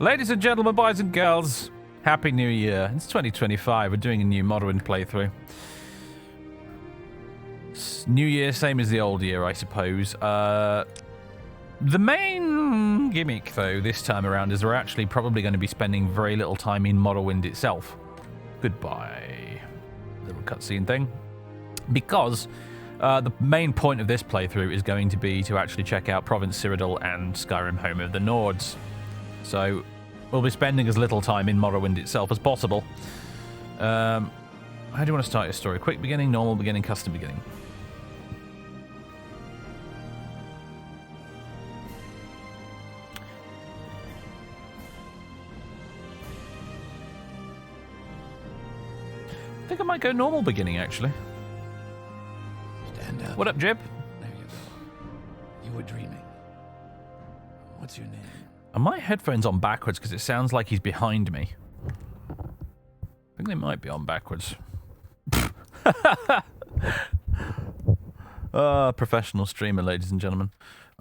Ladies and gentlemen, boys and girls, Happy New Year. It's 2025. We're doing a new Morrowind playthrough. New Year, same as the old year, I suppose. The main gimmick, though, this time around is we're actually probably going to be spending very little time in Morrowind itself. Goodbye. Little cutscene thing. Because the main point of this playthrough is going to be to actually check out Province Cyrodiil and Skyrim, home of the Nords. So we'll be spending as little time in Morrowind itself as possible. How do you want to start your story? Quick beginning, normal beginning, custom beginning? I think I might go normal beginning, actually. Stand up. What up, Jib? There you go. You were dreaming. What's your name? Are my headphones on backwards because it sounds like he's behind me? I think they might be on backwards. Professional streamer, ladies and gentlemen.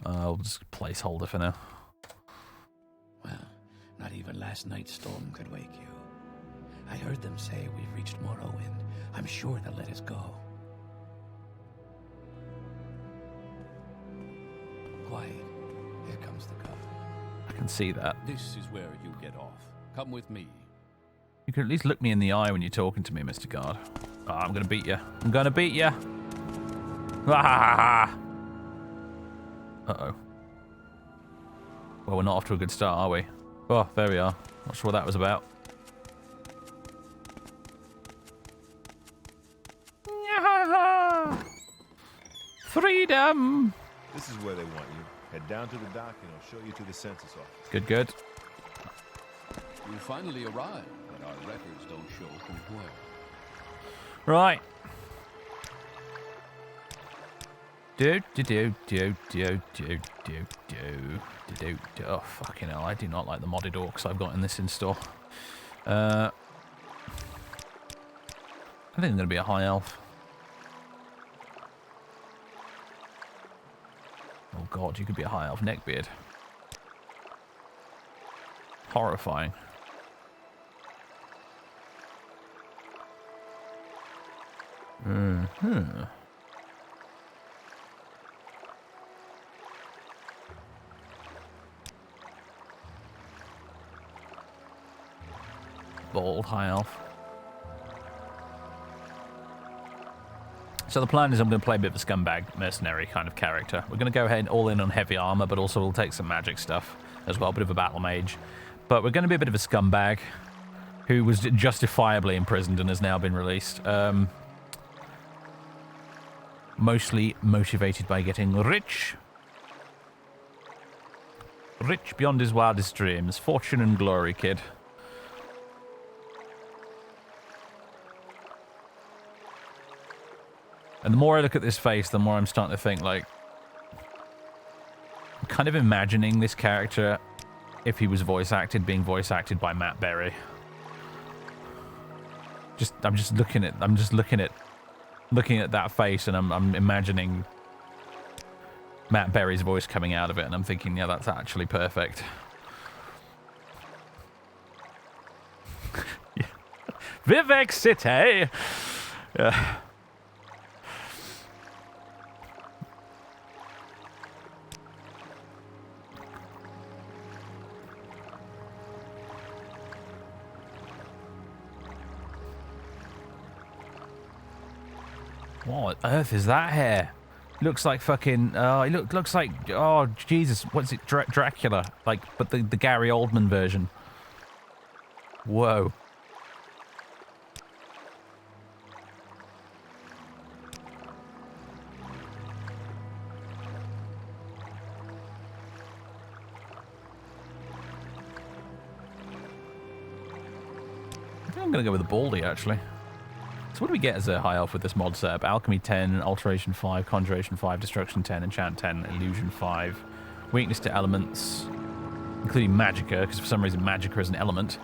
I'll just placeholder for now. Well, not even last night's storm could wake you. I heard them say we've reached Morrowind. I'm sure they'll let us go. Quiet. Here comes the cover. I can see that. This is where you get off. Come with me. You can at least look me in the eye when you're talking to me, Mr. Guard. Oh, I'm going to beat you. I'm going to beat you. Uh-oh. Well, we're not off to a good start, are we? Oh, there we are. Not sure what that was about. Freedom! This is where they want you. Head down to the dock and I'll show you to the census office. Good, good. You finally arrived, but our records don't show from where. Right. Do. Oh, fucking hell. I do not like the modded orcs I've got in this install. I think I'm going to be a high elf. Oh god, you could be a high elf neckbeard. Horrifying. Bald high elf. So the plan is I'm going to play a bit of a scumbag mercenary kind of character. We're going to go ahead and all in on heavy armor, but also we'll take some magic stuff as well, a bit of a battle mage. But we're going to be a bit of a scumbag who was justifiably imprisoned and has now been released. Mostly motivated by getting rich. Rich beyond his wildest dreams. Fortune and glory, kid. And the more I look at this face, the more I'm starting to think, like, I'm kind of imagining this character, if he was voice acted, being voice acted by Matt Berry. I'm just looking at that face, and I'm imagining Matt Berry's voice coming out of it, and I'm thinking, yeah, that's actually perfect. Yeah. Vivek City! Yeah. What on earth is that hair? Looks like fucking. It looks like. Oh Jesus! What's it? Dracula? Like, but the Gary Oldman version. Whoa. I think I'm gonna go with the baldy actually. So what do we get as a high elf with this mod setup? Alchemy 10, Alteration 5, Conjuration 5, Destruction 10, Enchant 10, Illusion 5, Weakness to Elements, including Magicka, because for some reason Magicka is an element.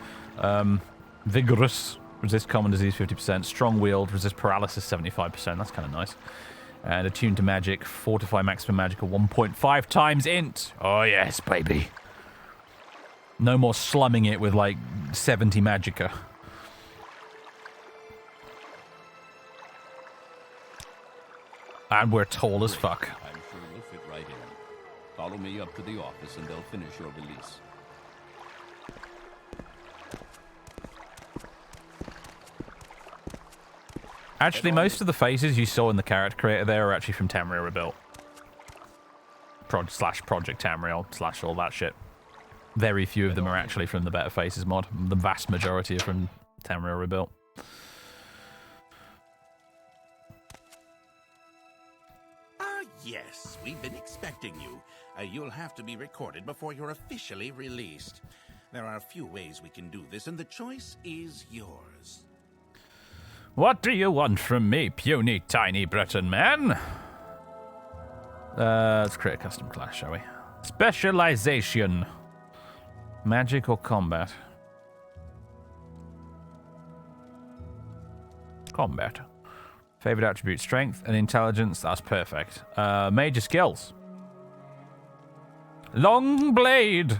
Vigorous, resist common disease 50%, Strong-willed, resist paralysis 75%, that's kind of nice. And Attuned to Magic, Fortify maximum magic 1.5 times int. Oh yes, baby. No more slumming it with like 70 magicka. And we're tall as fuck. I'm sure you'll fit right in. Follow me up to the office and they'll finish your release. Actually, most of the faces you saw in the character creator there are actually from Tamriel Rebuilt. Slash Project Tamriel slash all that shit. Very few of them are actually from the Better Faces mod. The vast majority are from Tamriel Rebuilt. Yes, we've been expecting you. You'll have to be recorded before you're officially released. There are a few ways we can do this, and the choice is yours. What do you want from me, puny tiny Breton man? Let's create a custom class, shall we? Specialization. Magic or combat? Combat. Favorite attribute, strength and intelligence. That's perfect. Major skills. Long blade.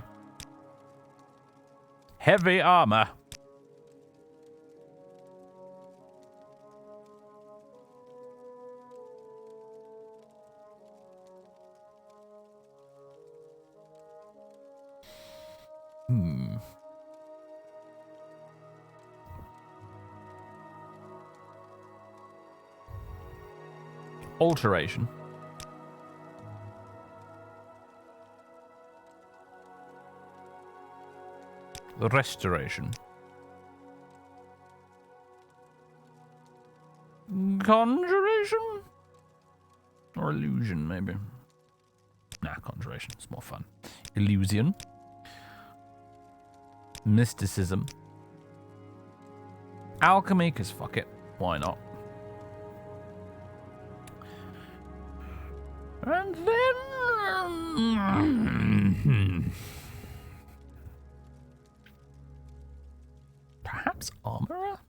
Heavy armor. Alteration. Restoration. Conjuration? Or illusion, maybe. Nah, conjuration. It's more fun. Illusion. Mysticism. Alchemy, because fuck it. Why not? And then... perhaps armorer?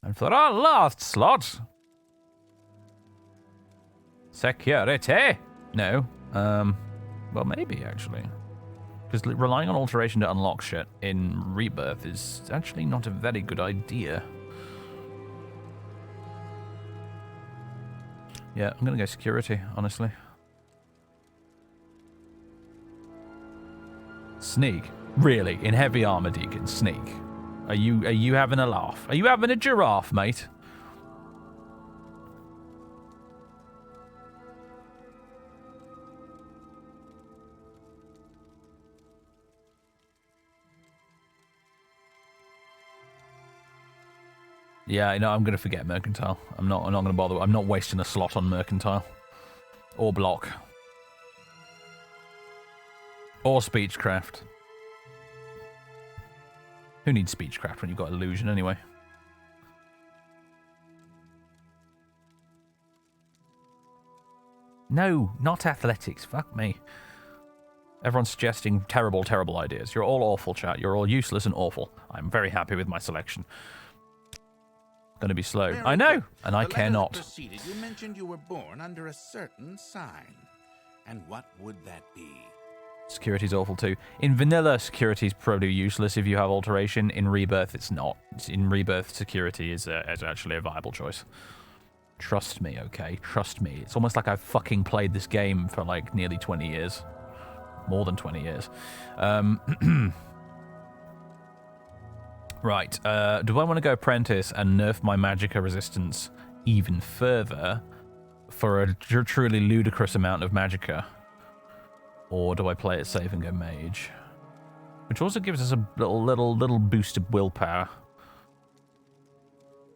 And for our last slot... security? No. Well, maybe, actually. Because relying on alteration to unlock shit in Rebirth is actually not a very good idea. Yeah, I'm gonna go security, honestly. Sneak. Really? In heavy armor, Deacon? Sneak. Are you having a laugh? Are you having a giraffe, mate? Yeah, no, I'm going to forget Mercantile. I'm not going to bother. I'm not wasting a slot on Mercantile. Or Block. Or Speechcraft. Who needs Speechcraft when you've got Illusion anyway? No, not Athletics. Fuck me. Everyone's suggesting terrible, terrible ideas. You're all awful, chat. You're all useless and awful. I'm very happy with my selection. Going to be slow. Very I know, good. and I The care letter that not. preceded, you mentioned you were born under a certain sign. And what would that be? Security's awful too. In vanilla, security's probably useless if you have alteration. In Rebirth, it's not. In Rebirth, security is actually a viable choice. Trust me, okay? Trust me. It's almost like I've fucking played this game for like nearly 20 years. More than 20 years. Right, do I want to go Apprentice and nerf my Magicka resistance even further for a truly ludicrous amount of Magicka? Or do I play it safe and go Mage? Which also gives us a little boost of willpower.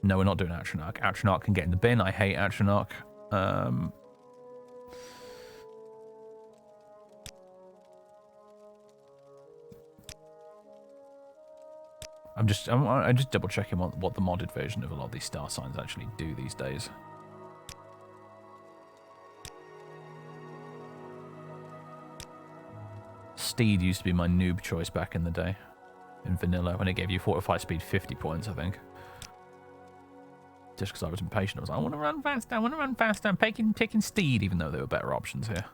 No, we're not doing Atronach. Atronach can get in the bin. I hate Atronach. I'm just double checking what the modded version of a lot of these star signs actually do these days. Steed used to be my noob choice back in the day, in vanilla, when it gave you fortify speed 50 points, I think. Just because I was impatient, I was like, I want to run faster, I want to run faster. I'm picking Steed, even though there were better options here.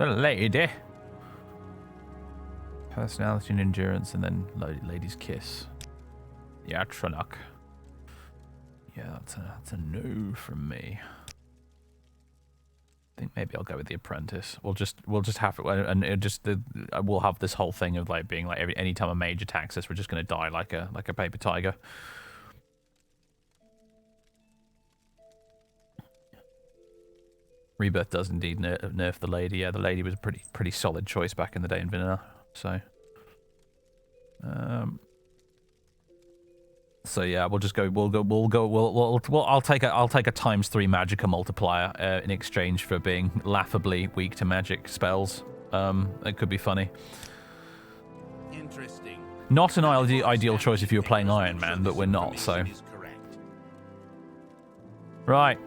The lady. Personality and endurance, and then lady's kiss. Yeah, Tranok. Yeah, that's a no from me. I think maybe I'll go with the apprentice. We'll just have it, and we'll have this whole thing of like being like any time a mage attacks us, we're just gonna die like a paper tiger. Rebirth does indeed nerf the lady. Yeah, the lady was a pretty solid choice back in the day in Vanilla. So, so yeah, we'll just go. I'll take a ×3 Magicka multiplier in exchange for being laughably weak to magic spells. It could be funny. Interesting. Not an ideal choice if you were playing Iron Man, but we're not. So, right.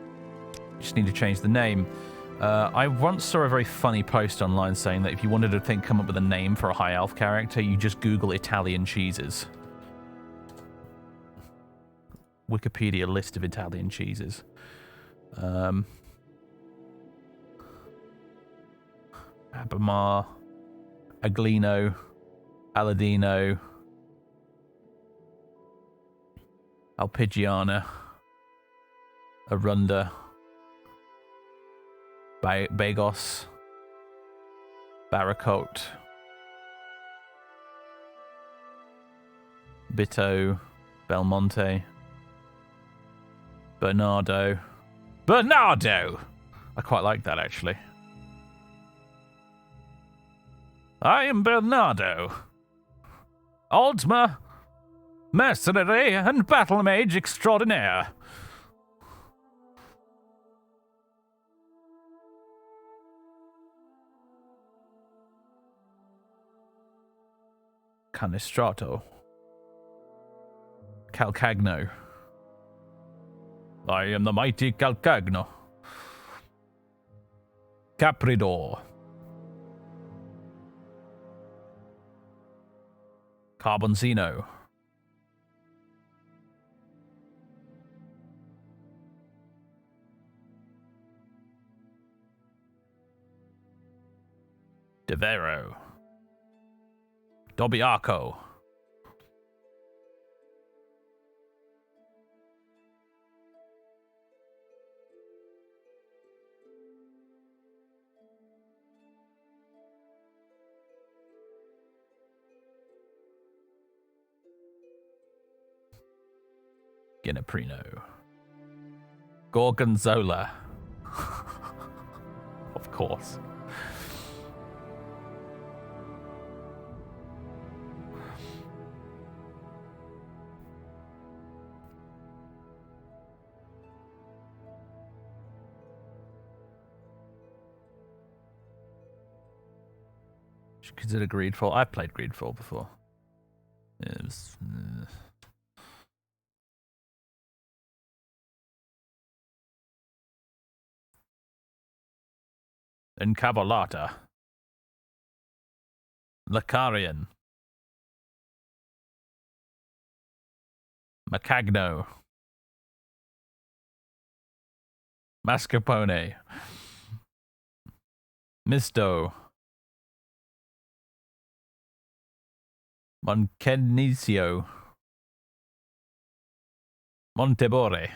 Just need to change the name. I once saw a very funny post online saying that if you wanted to come up with a name for a high elf character, you just Google Italian cheeses. Wikipedia list of Italian cheeses. Abamar, Aglino, Aladino, Alpigiana, Arunda, Bagos, Baracote, Bito, Belmonte, Bernardo. Bernardo! I quite like that, actually. I am Bernardo. Altma, mercenary and battle mage extraordinaire. Canistrato. Calcagno. I am the mighty Calcagno. Capridor. Carboncino. Devero. Dobiaco. Ginaprino. Gorgonzola. Of course. Should consider Greedfall. I've played Greedfall before. It was, Encavolata. Lacarian. Macagno. Mascarpone. Misto. Moncenicio. Montebore.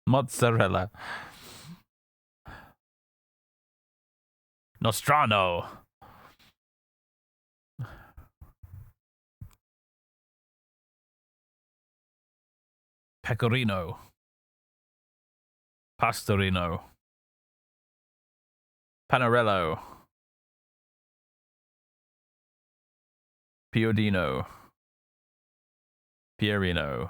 Mozzarella. Nostrano. Pecorino. Pastorino. Panarello. Piodino. Pierino.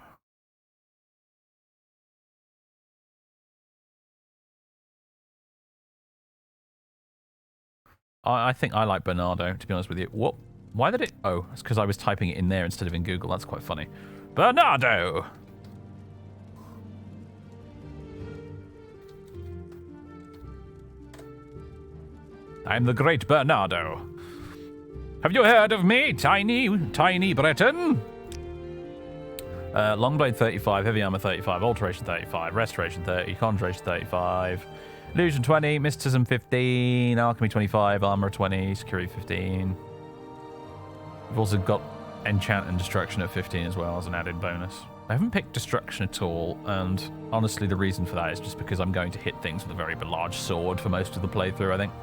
I think I like Bernardo, to be honest with you. What? Why did it? Oh, it's because I was typing it in there instead of in Google. That's quite funny. Bernardo! I'm the great Bernardo. Have you heard of me, tiny Breton? Longblade 35, Heavy Armor 35, Alteration 35, Restoration 30, Conjuration 35, Illusion 20, Mysticism 15, Alchemy 25, Armor 20, Security 15. We've also got Enchant and Destruction at 15 as well as an added bonus. I haven't picked Destruction at all, and honestly the reason for that is just because I'm going to hit things with a very large sword for most of the playthrough, I think.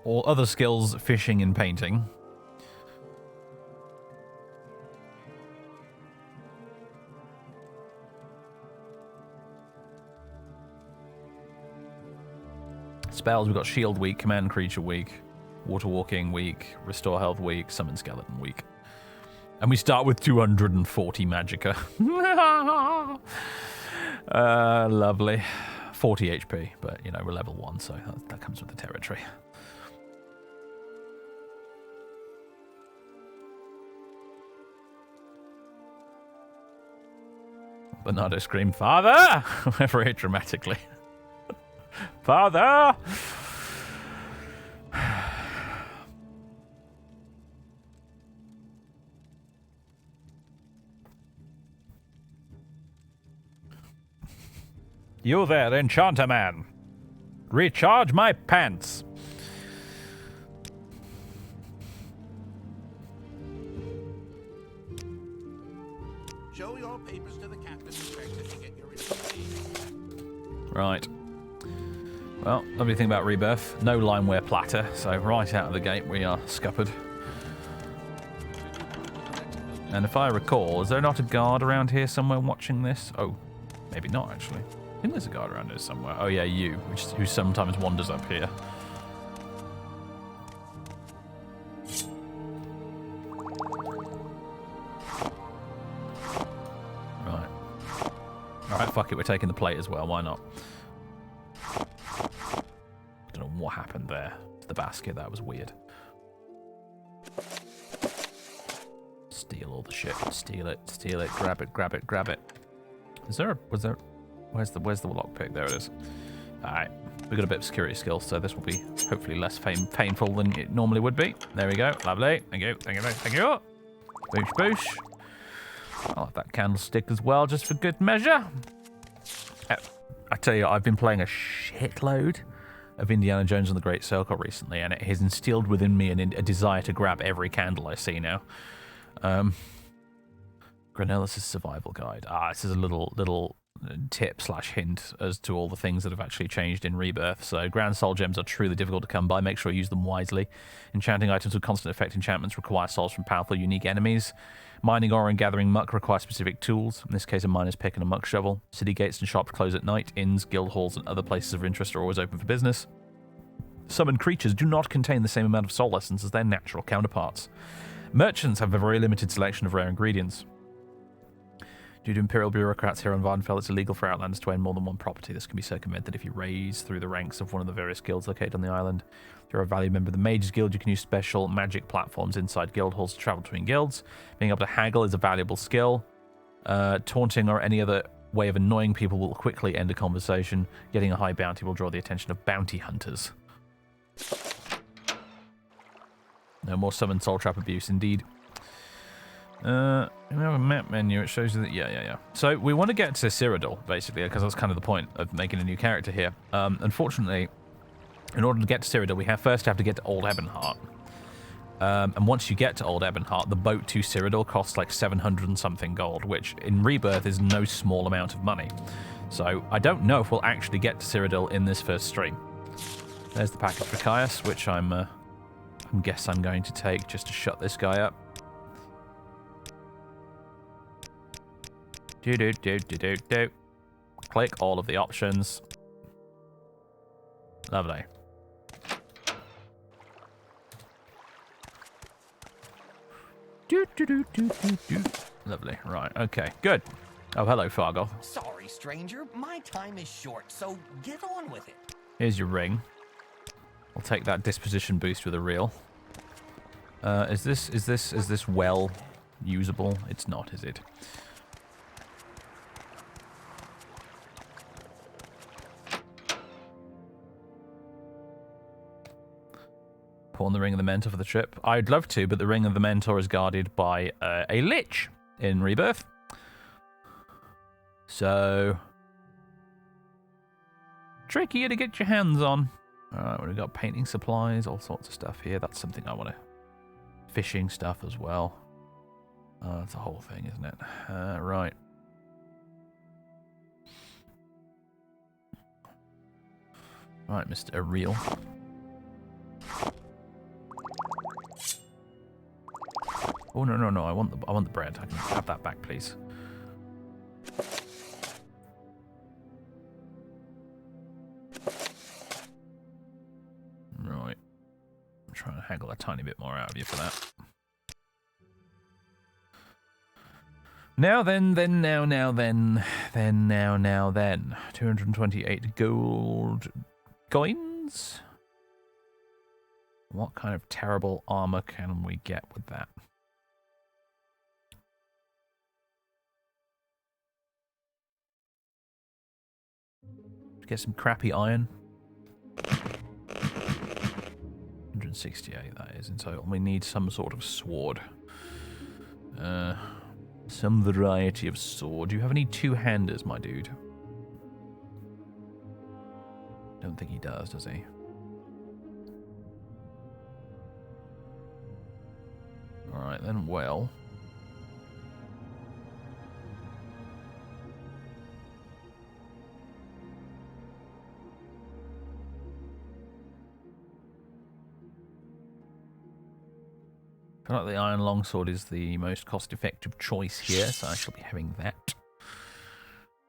Or other skills, fishing and painting. Spells, we've got Shield week, Command Creature week, Water Walking week, Restore Health week, Summon Skeleton week. And we start with 240 Magicka. Lovely. 40 HP, but, you know, we're level 1, so that comes with the territory. Bernardo screamed, "Father!" very dramatically. Father! You there, enchanter man. Recharge my pants. Show your papers to the captain inspector to get your receipt. Right. Well, lovely thing about Rebirth, no limeware platter, so right out of the gate we are scuppered. And if I recall, is there not a guard around here somewhere watching this? Oh, maybe not actually. I think there's a guard around here somewhere. Oh yeah, you, who sometimes wanders up here. Right. Alright, fuck it, we're taking the plate as well, why not? Don't know what happened there. The basket, that was weird. Steal all the shit. Steal it, grab it, grab it, grab it. Where's the lockpick? There it is. Alright. We've got a bit of security skills, so this will be hopefully less painful than it normally would be. There we go. Lovely. Thank you, thank you, thank you. Boosh, boosh. I'll have that candlestick as well, just for good measure. I tell you, I've been playing a shitload of Indiana Jones and the Great Circle recently, and it has instilled within me a desire to grab every candle I see now. Granelis' survival guide. This is a little tip / hint as to all the things that have actually changed in Rebirth. So, Grand Soul Gems are truly difficult to come by. Make sure you use them wisely. Enchanting items with constant effect enchantments require souls from powerful, unique enemies. Mining ore and gathering muck require specific tools. In this case, a miner's pick and a muck shovel. City gates and shops close at night. Inns, guild halls, and other places of interest are always open for business. Summoned creatures do not contain the same amount of soul essence as their natural counterparts. Merchants have a very limited selection of rare ingredients. Due to Imperial bureaucrats here on Vardenfell, it's illegal for Outlanders to own more than one property. This can be circumvented if you raise through the ranks of one of the various guilds located on the island. If you're a valued member of the Mages Guild, you can use special magic platforms inside guild halls to travel between guilds. Being able to haggle is a valuable skill. Taunting or any other way of annoying people will quickly end a conversation. Getting a high bounty will draw the attention of bounty hunters. No more summoned soul trap abuse, indeed. We have a map menu. It shows you that. Yeah. So we want to get to Cyrodiil, basically, because that's kind of the point of making a new character here. Unfortunately, in order to get to Cyrodiil, we first have to get to Old Ebonheart. And once you get to Old Ebonheart, the boat to Cyrodiil costs like 700 and something gold, which in Rebirth is no small amount of money. So I don't know if we'll actually get to Cyrodiil in this first stream. There's the package for Caius, which I guess I'm going to take just to shut this guy up. Do. Click all of the options. Lovely. Do. Lovely. Right. Okay. Good. Oh, hello, Fargo. Sorry, stranger. My time is short, so get on with it. Here's your ring. I'll take that disposition boost with a reel. Is this well usable? It's not, is it? Pawn the Ring of the Mentor for the trip. I'd love to, but the Ring of the Mentor is guarded by a Lich in Rebirth. so trickier to get your hands on. Alright, we've got painting supplies, all sorts of stuff here. That's something I want to... Fishing stuff as well. That's a whole thing, isn't it? Right. Right, Mr. Real. Oh no! I want the bread. I can have that back, please. Right. I'm trying to haggle a tiny bit more out of you for that. Now then. 228 gold coins. What kind of terrible armor can we get with that? Get some crappy iron. 168, that is in total. We need some sort of sword. Some variety of sword. Do you have any two-handers, my dude? Don't think he does he? Alright then, well... I feel like the iron longsword is the most cost-effective choice here, so I shall be having that.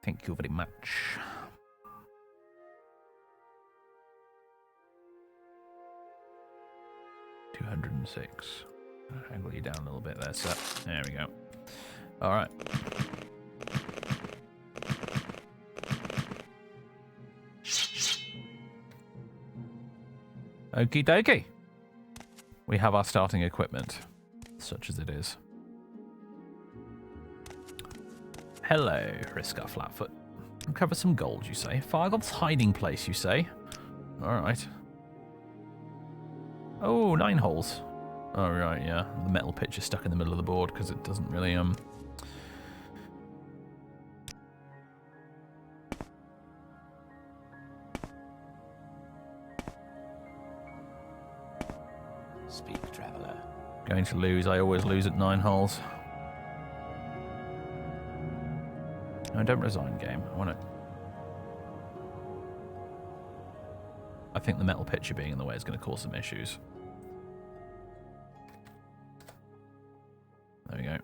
Thank you very much. $206. I'll angle you down a little bit there, sir. There we go. Alright. Okie dokie. We have our starting equipment, such as it is. Hello, Riska Flatfoot. Recover some gold, you say? Fargoth's hiding place, you say? Alright. Oh, 9 holes. Oh, right, yeah. The metal pitch is stuck in the middle of the board because it doesn't really, Speak, traveler. Going to lose. I always lose at 9 holes. No, don't resign, game. I want to... I think the metal pitcher being in the way is going to cause some issues. There we go.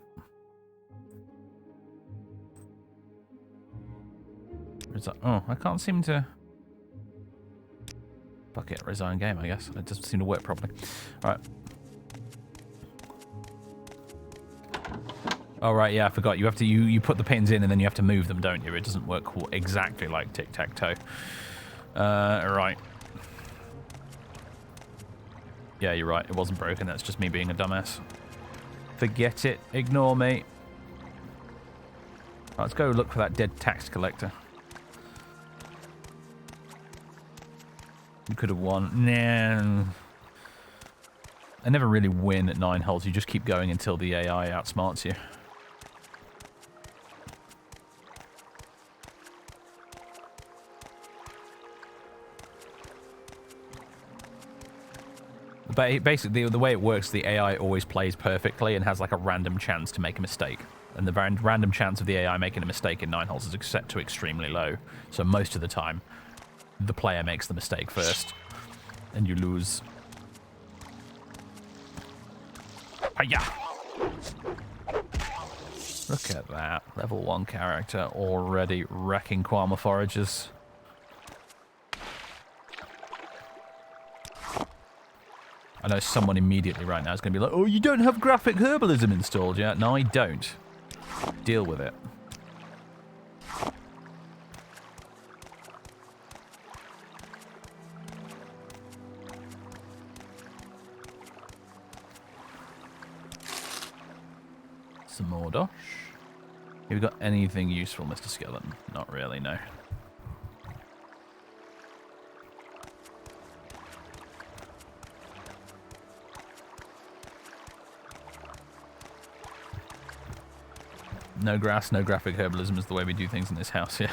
Oh, I can't seem to... Fuck it, resign game, I guess. It doesn't seem to work properly. Alright. Oh, right, yeah, I forgot. You have to you put the pins in and then you have to move them, don't you? It doesn't work exactly like tic-tac-toe. Right. Yeah, you're right. It wasn't broken. That's just me being a dumbass. Forget it. Ignore me. Right, let's go look for that dead tax collector. You could have won. Nah. I never really win at 9 holes. You just keep going until the AI outsmarts you. But basically, the way it works, the AI always plays perfectly and has like a random chance to make a mistake. And the random chance of the AI making a mistake in 9 holes is set to extremely low. So most of the time, the player makes the mistake first, and you lose. Hiya! Look at that. Level 1 character already wrecking Quama foragers. I know someone immediately right now is going to be like, oh, you don't have graphic herbalism installed yet? No, I don't. Deal with it. Some more dosh. Have you got anything useful, Mr. Skeleton? Not really, no. No grass, no graphic herbalism is the way we do things in this house here.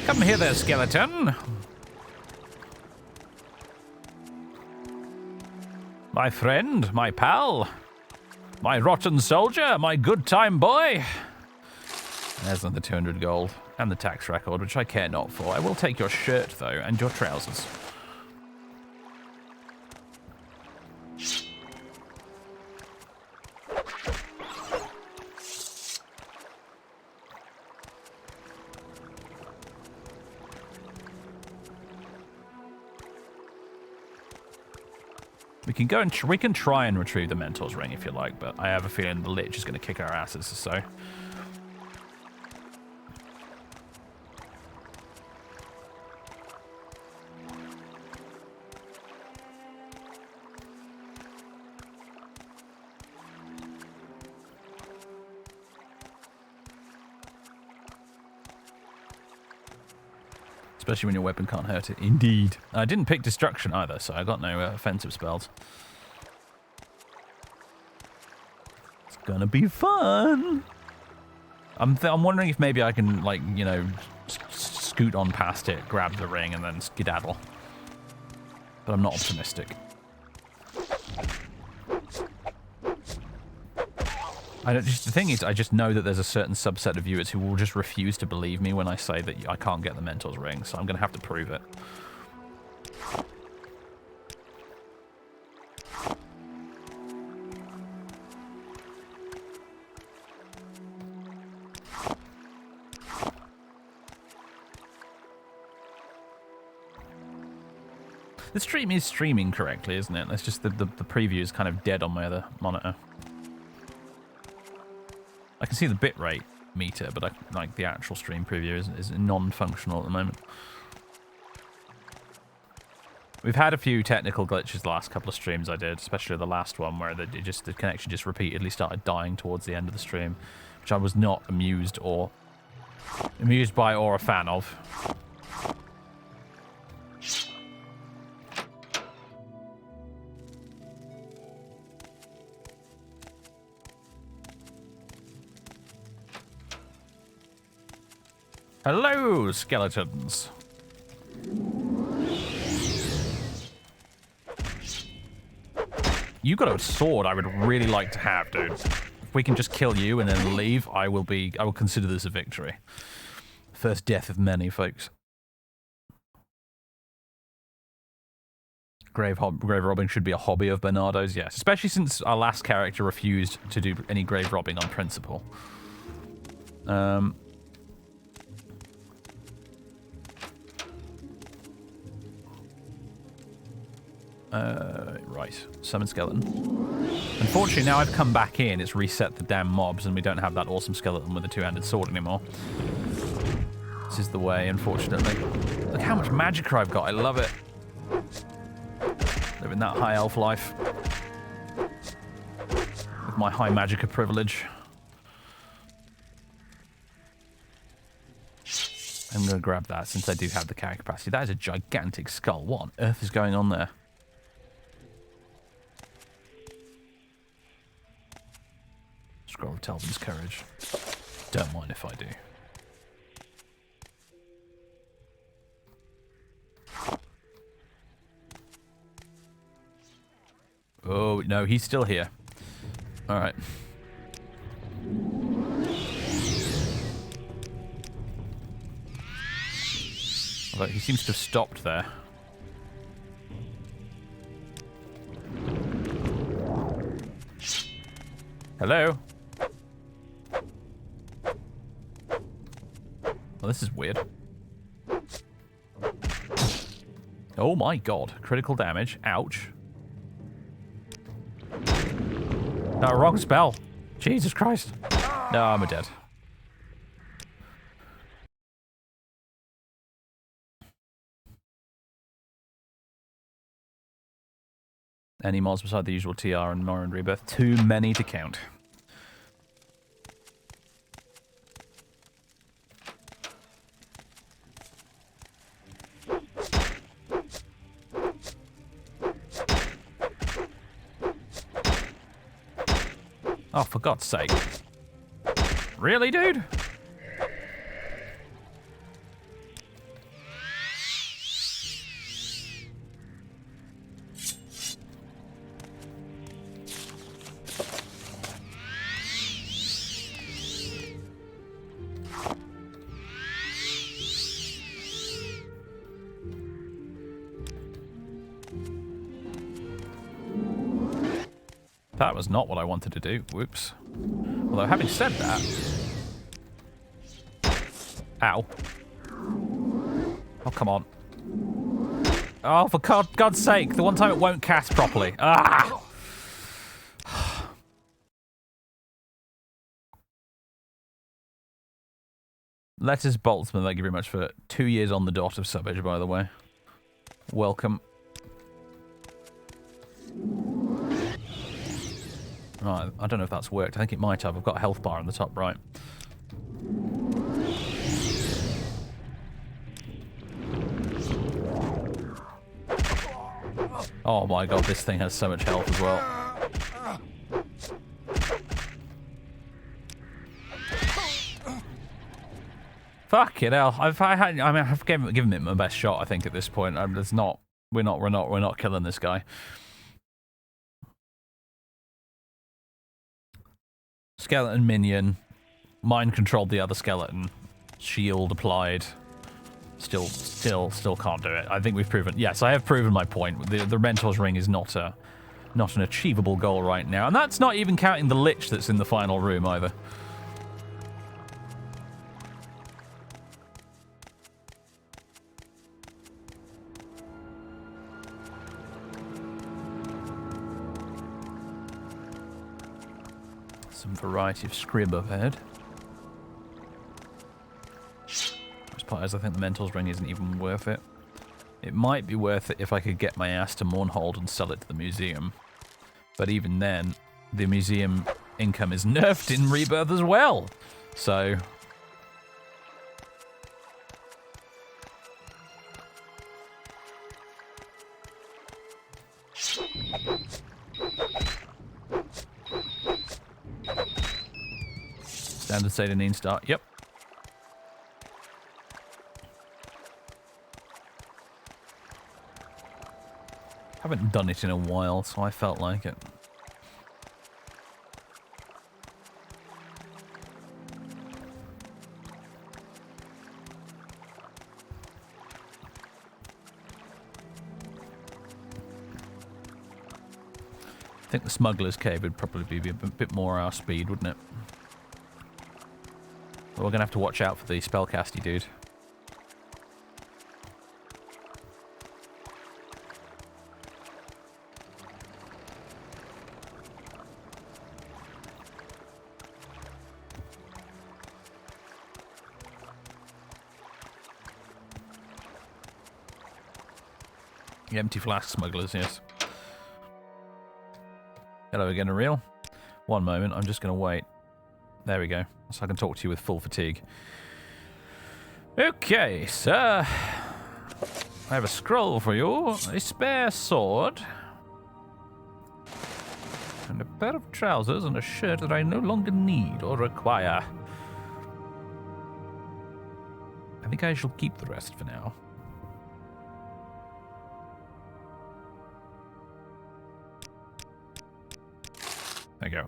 Come here there, skeleton. My friend, my pal, my rotten soldier, my good time boy. There's another 200 gold and the tax record, which I care not for. I will take your shirt, though, and your trousers. We can go and we can try and retrieve the Mentor's Ring if you like, but I have a feeling the Lich is going to kick our asses, so... Especially when your weapon can't hurt it. Indeed. I didn't pick Destruction either, so I got no offensive spells. It's gonna be fun! I'm wondering if maybe I can, like, you know, scoot on past it, grab the ring, and then skedaddle. But I'm not optimistic. The thing is, I just know that there's a certain subset of viewers who will just refuse to believe me when I say that I can't get the Mentor's Ring, so I'm going to have to prove it. The stream is streaming correctly, isn't it? That's just the preview is kind of dead on my other monitor. I can see the bitrate meter, but like the actual stream preview is non-functional at the moment. We've had a few technical glitches the last couple of streams I did, especially the last one where the connection just repeatedly started dying towards the end of the stream, which I was not amused by or a fan of. Hello, skeletons. You got a sword I would really like to have, dude. If we can just kill you and then leave, I will consider this a victory. First death of many, folks. Grave robbing should be a hobby of Bernardo's, yes. Especially since our last character refused to do any grave robbing on principle. Right. Summon skeleton. Unfortunately, now I've come back in, it's reset the damn mobs, and we don't have that awesome skeleton with a two-handed sword anymore. This is the way, unfortunately. Look how much magicka I've got. I love it. Living that high elf life. With my high magicka privilege. I'm going to grab that since I do have the carry capacity. That is a gigantic skull. What on earth is going on there? Scroll of Telvanni's courage. Don't mind if I do. Oh, no, he's still here. Alright. Although he seems to have stopped there. Hello? Well, this is weird. Oh my god. Critical damage. Ouch. No, wrong spell. Jesus Christ. No, I'm dead. Any mods beside the usual TR and Morrowind Rebirth? Too many to count. Oh, for God's sake. Really, dude? That was not what I wanted to do. Whoops. Although, having said that... Ow. Oh, come on. Oh, for God's sake. The one time it won't cast properly. Ah! Letters Boltzmann, thank you very much for 2 years on the dot of subbage, by the way. Welcome. Right, I don't know if that's worked. I think it might have. I've got a health bar on the top right. Oh my god, this thing has so much health as well. Fucking hell! I've given it my best shot. I think at this point, we're not killing this guy. Skeleton minion, mind controlled the other skeleton, shield applied. Still can't do it. I think we've proven. Yes, I have proven my point. The Mentor's Ring is not an achievable goal right now, and that's not even counting the Lich that's in the final room either. Some variety of scrib overhead. As part as I think the Mentor's Ring isn't even worth it. It might be worth it if I could get my ass to Mournhold and sell it to the museum. But even then, the museum income is nerfed in Rebirth as well. So... Standard Satanine start, yep. Haven't done it in a while, so I felt like it. I think the Smuggler's Cave would probably be a bit more our speed, wouldn't it? But we're going to have to watch out for the spellcasty dude. The empty flask smugglers, yes. Hello again, Ariel. One moment, I'm just going to wait. There we go. So I can talk to you with full fatigue. Okay, sir. I have a scroll for you. A spare sword. And a pair of trousers and a shirt that I no longer need or require. I think I shall keep the rest for now. There you go.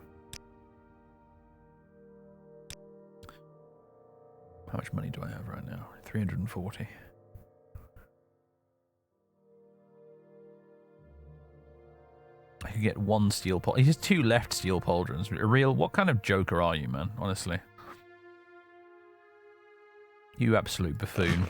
How much money do I have right now? 340. I could get one steel pauldron. He has 2 left steel pauldrons. Real, what kind of joker are you, man? Honestly. You absolute buffoon.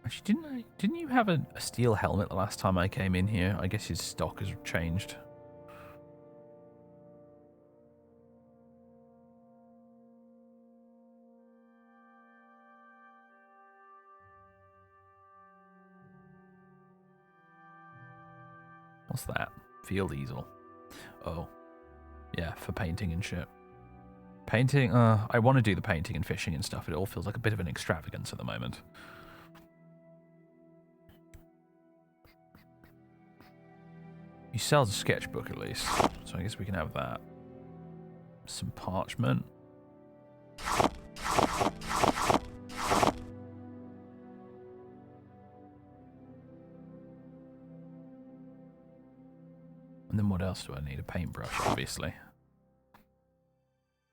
Actually, didn't you have a steel helmet the last time I came in here? I guess his stock has changed. What's that? Field easel. Oh. Yeah, for painting and shit. Painting, I want to do the painting and fishing and stuff. It all feels like a bit of an extravagance at the moment. He sells a sketchbook at least, so I guess we can have that. Some parchment. And then what else do I need? A paintbrush, obviously.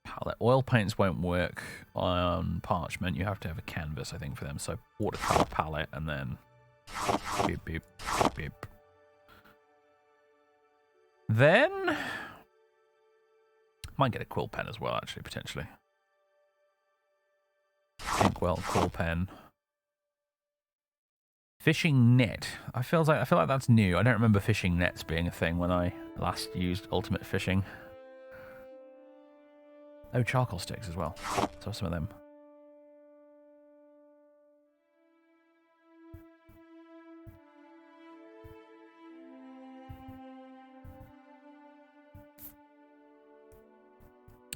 Palette. Oil paints won't work on parchment. You have to have a canvas, I think, for them. So watercolor palette, and then beep, beep, beep. Then might get a quill pen as well, actually, potentially. Inkwell, quill pen. Fishing net. I feel like that's new. I don't remember fishing nets being a thing when I last used Ultimate Fishing. Oh, charcoal sticks as well. So some of them.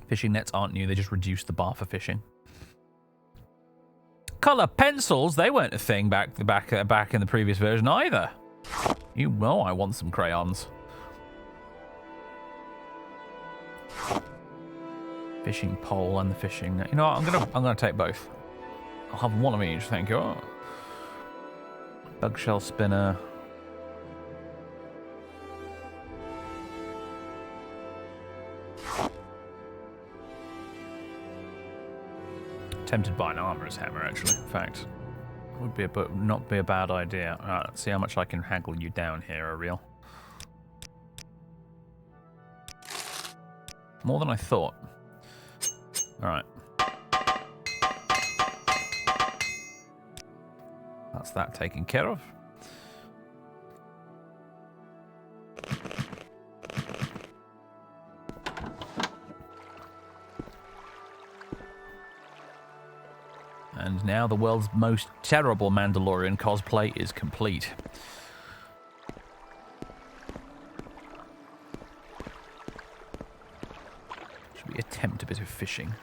Fishing nets aren't new, they just reduced the bar for fishing. Colour pencils, they weren't a thing back in the previous version either. You know I want some crayons. Fishing pole and the fishing net. You know what, I'm gonna take both. I'll have one of each, thank you. Oh. Bug shell spinner. Tempted by an armorer's hammer, actually. In fact, would not be a bad idea. All right, let's see how much I can haggle you down here, Ariel. More than I thought. All right. That's that taken care of. And now the world's most terrible Mandalorian cosplay is complete. Should we attempt a bit of fishing?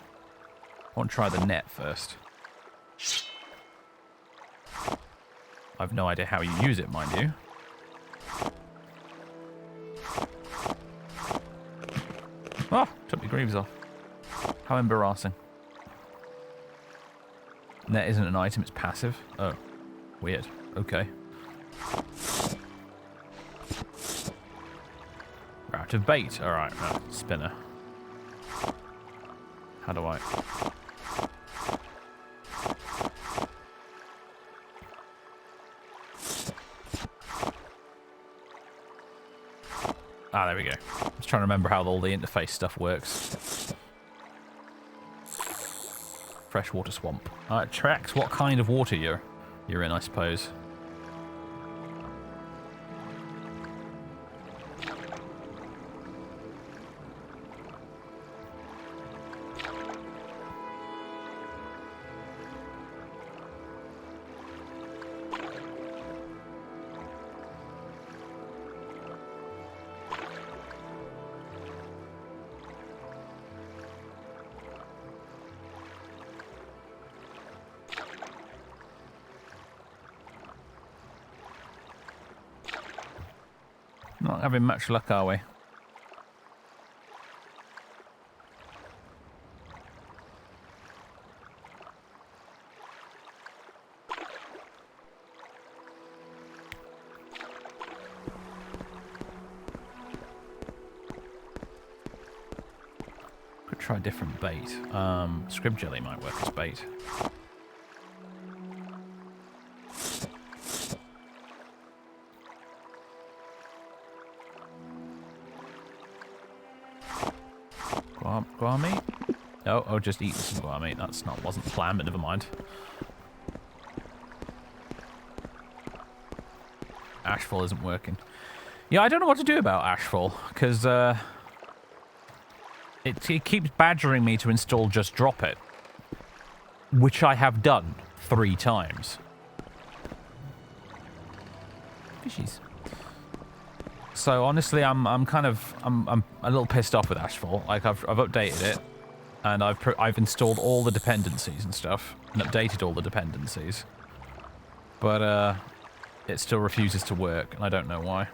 I want to try the net first. I've no idea how you use it, mind you. Oh, took my greaves off. How embarrassing. Net isn't an item, it's passive. Oh, weird. Okay. We're out of bait. Alright, spinner. How do I... Ah, there we go. I was trying to remember how all the interface stuff works. Freshwater swamp. It tracks what kind of water you're in, I suppose. Not having much luck, are we? Could try a different bait. Scrib jelly might work as bait. Guar meat? Oh, just eating some guar meat. Wasn't the plan, but never mind. Ashfall isn't working. Yeah, I don't know what to do about Ashfall, because it keeps badgering me to install Just Drop It, which I have done 3 times. Fishies. So honestly, I'm a little pissed off with Ashfall. Like I've updated it, and I've installed all the dependencies and stuff, and updated all the dependencies, but it still refuses to work, and I don't know why.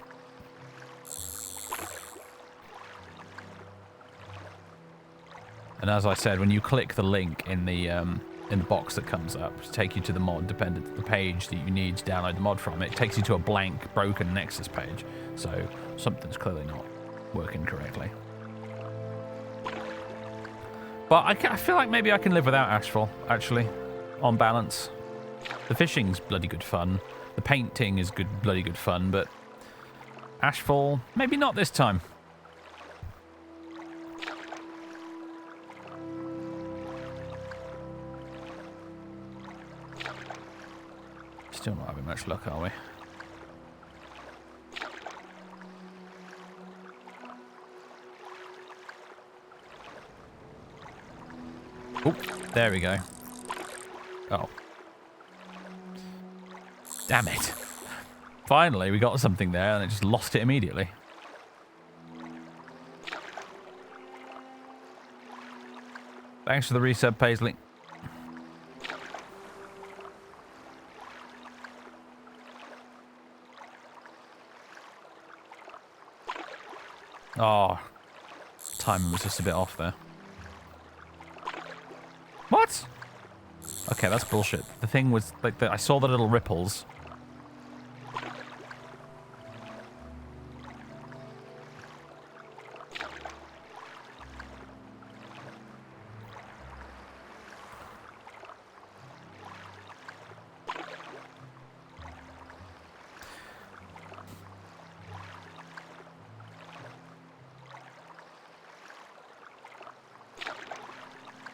And as I said, when you click the link in the box that comes up to take you to the mod, dependent the page that you need to download the mod from, it takes you to a blank, broken Nexus page. So something's clearly not working correctly. But I feel like maybe I can live without Ashfall, actually, on balance. The fishing's bloody good fun. The painting is bloody good fun, but Ashfall, maybe not this time. Still not having much luck, are we? Oh, there we go. Oh. Damn it. Finally, we got something there and I just lost it immediately. Thanks for the resub, Paisley. Oh, timing was just a bit off there. What? Okay, that's bullshit. The thing was, like, I saw the little ripples.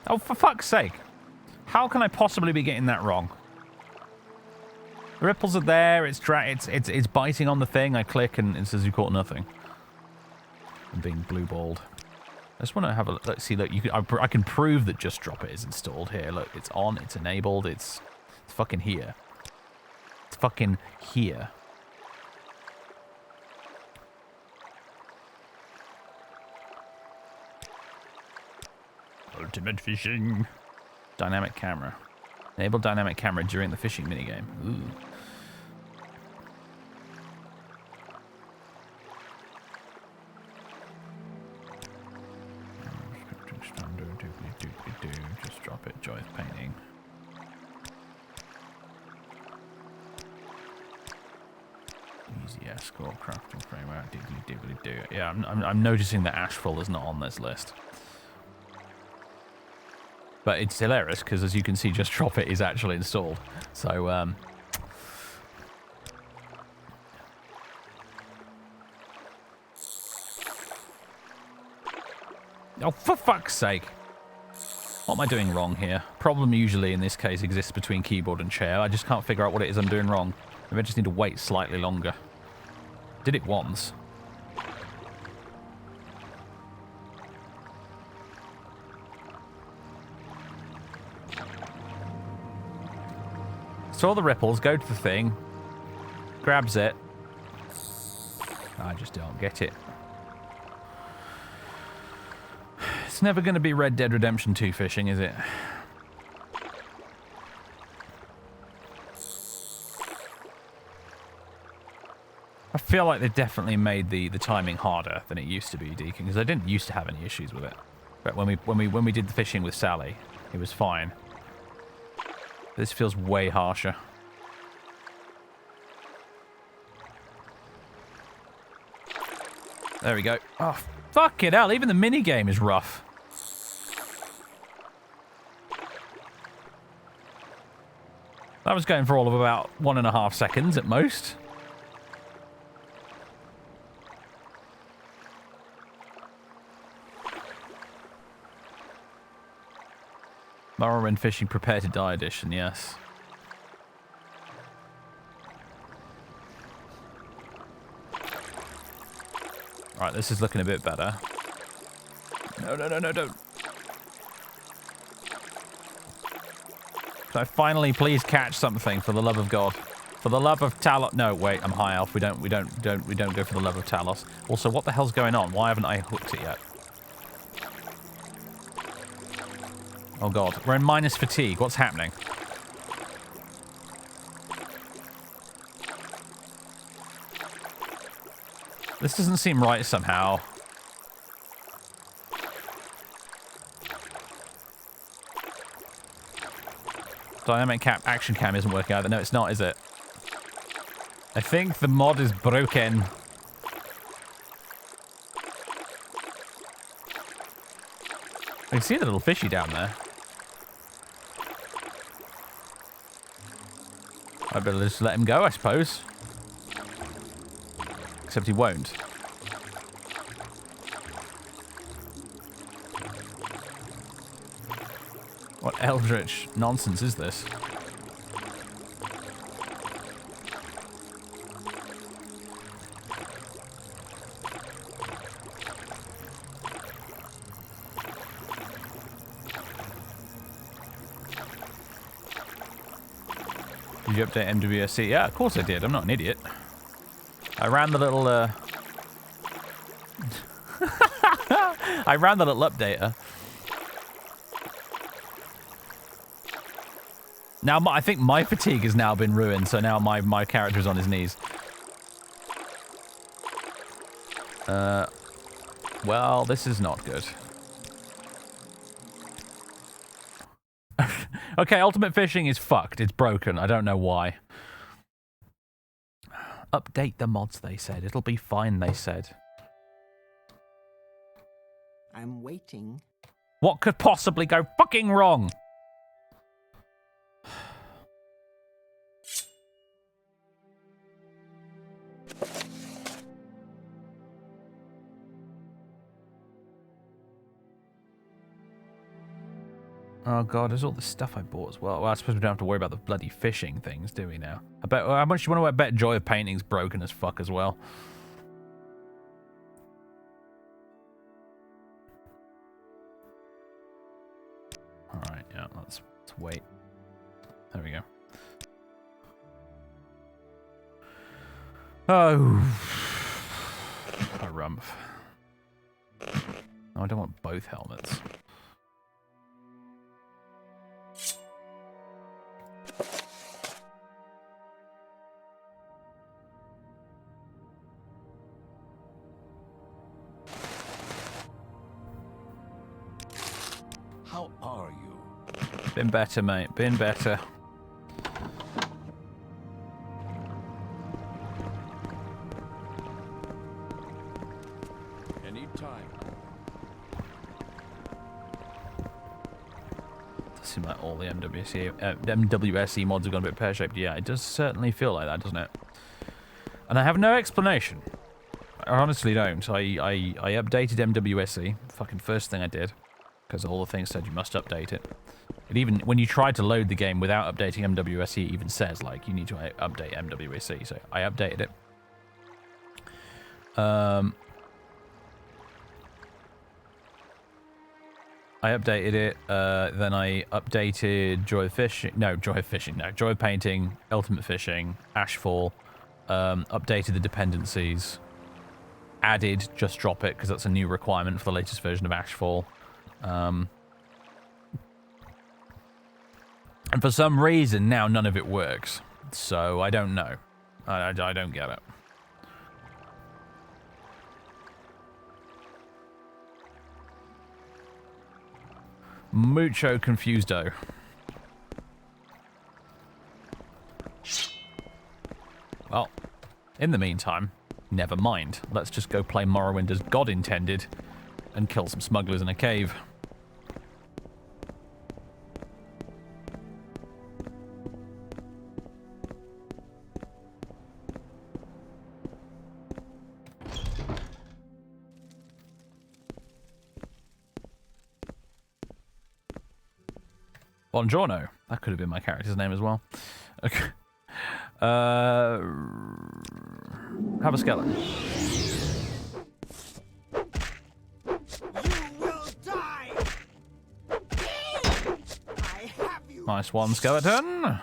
Oh, for fuck's sake. How can I possibly be getting that wrong? The ripples are there, it's biting on the thing, I click and it says you caught nothing. I'm being blue-balled. I just want to have a look. Let's see, look, I can prove that Just Drop It is installed here. Look, it's on, it's enabled, it's fucking here. It's fucking here. Ultimate fishing. Dynamic camera. Enable dynamic camera during the fishing minigame. Ooh. Just drop it. Joy of painting. Easy escort, crafting framework, diggly do. Yeah, I'm noticing that Ashfall is not on this list. But it's hilarious because, as you can see, Just Drop It is actually installed. So, oh, for fuck's sake. What am I doing wrong here? Problem usually in this case exists between keyboard and chair. I just can't figure out what it is I'm doing wrong. Maybe I just need to wait slightly longer. Did it once. Saw the ripples, go to the thing, grabs it. I just don't get it. It's never going to be Red Dead Redemption 2 fishing, is it? I feel like they definitely made the timing harder than it used to be, Deacon, because I didn't used to have any issues with it. But when we did the fishing with Sally, it was fine. This feels way harsher. There we go. Oh, fucking hell. Even the minigame is rough. That was going for all of about 1.5 seconds at most. Morrowind Fishing Prepare to Die edition, yes. Right, this is looking a bit better. No, don't. Can I finally please catch something, for the love of God? For the love of Talos. No, wait, I'm high elf. We don't go for the love of Talos. Also, what the hell's going on? Why haven't I hooked it yet? Oh god, we're in minus fatigue. What's happening? This doesn't seem right somehow. Dynamic action cam isn't working either. No, it's not, is it? I think the mod is broken. I can see the little fishy down there. I better just let him go, I suppose. Except he won't. What eldritch nonsense is this? Did you update MWSC? Yeah, of course I did. I'm not an idiot. I ran the little, I ran the little updater. Now, I think my fatigue has now been ruined, so now my character is on his knees. Well, this is not good. Okay, ultimate fishing is fucked. It's broken. I don't know why. Update the mods, they said. It'll be fine, they said. I'm waiting. What could possibly go fucking wrong? Oh god, there's all this stuff I bought as well. Well, I suppose we don't have to worry about the bloody fishing things, do we now? I bet, how much do you want to bet Joy of Painting's broken as fuck as well? Alright, yeah, let's wait. There we go. Oh. A rumph. Oh, I don't want both helmets. How are you? Been better, mate. Been better. Anytime. Does seem like all the MWSE mods have gone a bit pear-shaped. Yeah, it does certainly feel like that, doesn't it? And I have no explanation. I honestly don't. I updated MWSE. Fucking first thing I did. Because all the things said you must update it. It even, when you try to load the game without updating MWSE, it even says, like, you need to update MWSE. So I updated it. I updated it, then I updated Joy of Painting, Ultimate Fishing, Ashfall, updated the dependencies, added Just Drop It, because that's a new requirement for the latest version of Ashfall. And for some reason, now none of it works. So, I don't know. I don't get it. Mucho confusedo. Well, in the meantime, never mind. Let's just go play Morrowind as God intended and kill some smugglers in a cave. Buongiorno. That could have been my character's name as well. Okay. Have a skeleton. You will die. I have you. Nice one, skeleton.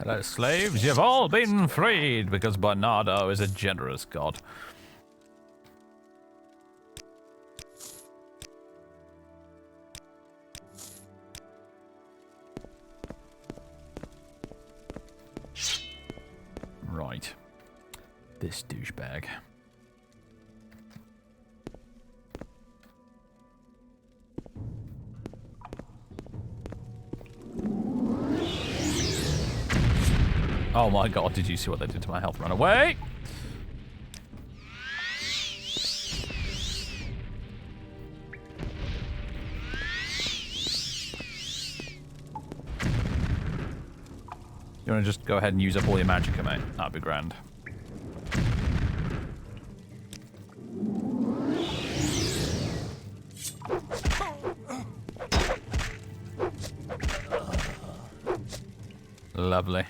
Hello, slaves. You've all been freed because Bernardo is a generous god. Right. This douchebag. Oh my god, did you see what they did to my health? Run away! You want to just go ahead and use up all your magicka, mate? That'd be grand. Lovely.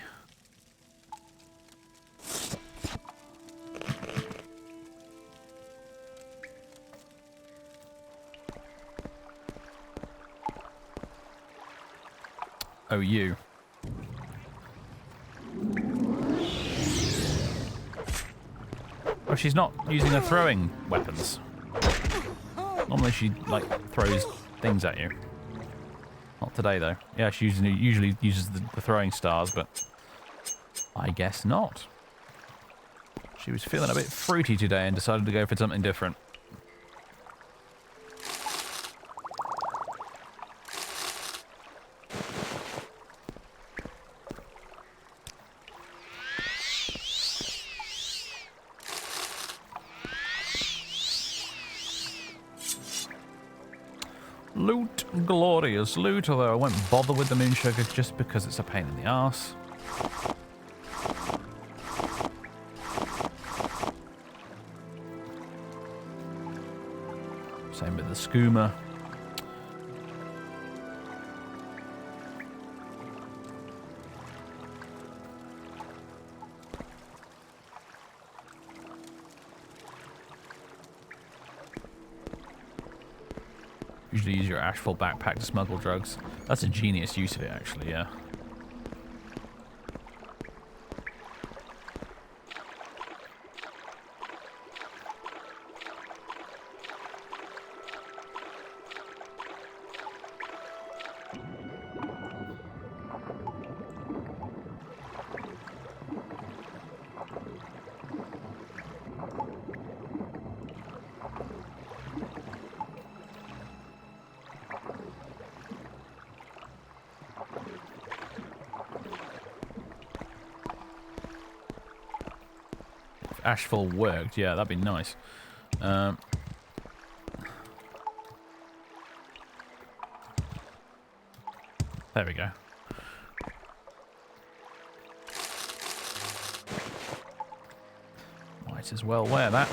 Oh, you. Oh, she's not using her throwing weapons. Normally she, like, throws things at you. Not today, though. Yeah, she usually uses the throwing stars, but I guess not. She was feeling a bit fruity today and decided to go for something different. Loot, glorious loot, although I won't bother with the moon sugar just because it's a pain in the arse. Same with the skooma. Usually use your Ashfall backpack to smuggle drugs. That's a genius use of it, actually, yeah. Ashfall worked, yeah, that'd be nice. There we go. Might as well wear that.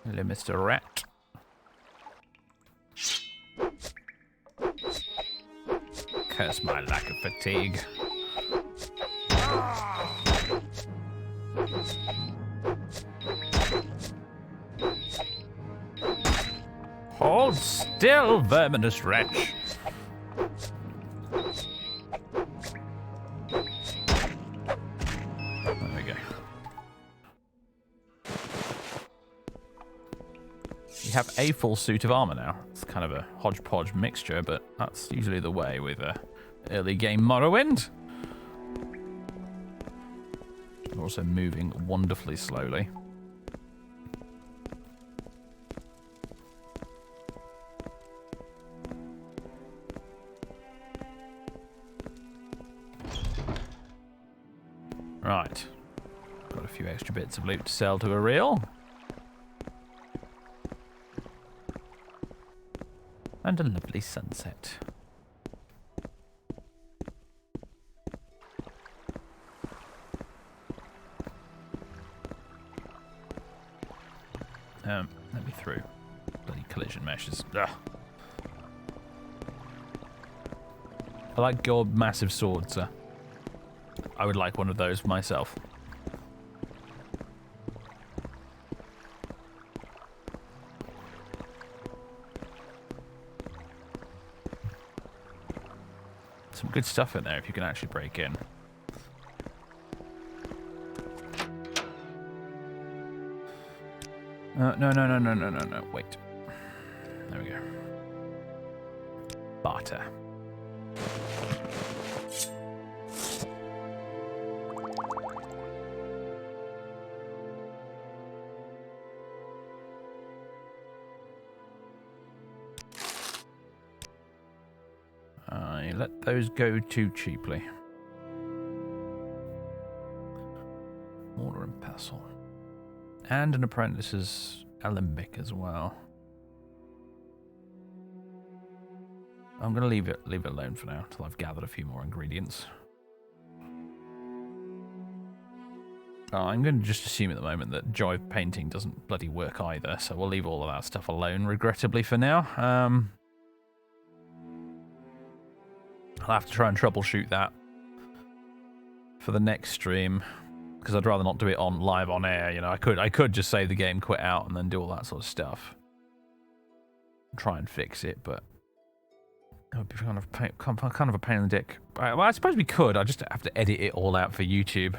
Hello, Mr. Rat. Curse my lack of fatigue. Hold still, verminous wretch. There we go. We have a full suit of armor now. It's kind of a hodgepodge mixture, but that's usually the way with early game Morrowind. We're also moving wonderfully slowly. Right. Got a few extra bits of loot to sell to a reel. And a lovely sunset. Let me through. Bloody collision meshes. Ugh. I like your massive sword, sir. I would like one of those myself. Some good stuff in there if you can actually break in. No. Wait. There we go. Barter. I let those go too cheaply. Mortar and pestle. And an apprentice's alembic as well. I'm going to leave it alone for now until I've gathered a few more ingredients. I'm going to just assume at the moment that Joy of Painting doesn't bloody work either, so we'll leave all of that stuff alone, regrettably, for now. I'll have to try and troubleshoot that for the next stream, because I'd rather not do it live on air. You know, I could just save the game, quit out, and then do all that sort of stuff. Try and fix it, but it would be kind of a pain in the dick. Well, I suppose we could. I just have to edit it all out for YouTube.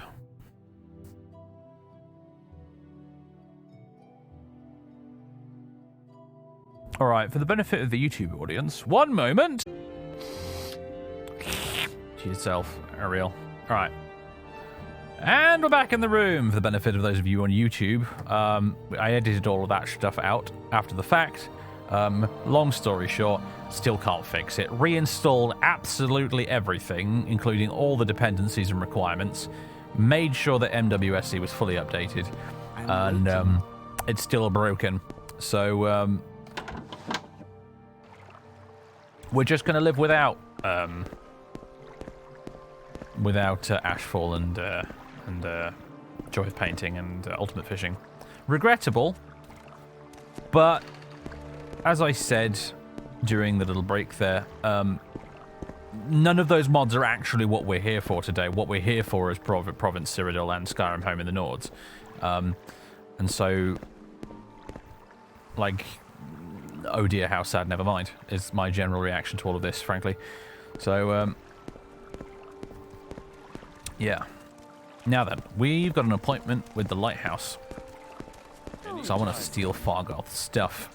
All right, for the benefit of the YouTube audience, one moment. To yourself, Ariel. All right. And we're back in the room for the benefit of those of you on YouTube. I edited all of that stuff out after the fact. Long story short, still can't fix it. Reinstalled absolutely everything, including all the dependencies and requirements. Made sure that MWSC was fully updated. And it's still broken. So we're just going to live without Ashfall and Joy of Painting and Ultimate Fishing. Regrettable, but as I said during the little break there, none of those mods are actually what we're here for today. What we're here for is Province Cyrodiil and Skyrim Home in the Nords. And so, like, oh dear, how sad, never mind, is my general reaction to all of this, frankly. So, yeah. Now then, we've got an appointment with the lighthouse. So I want to steal Fargoth's stuff.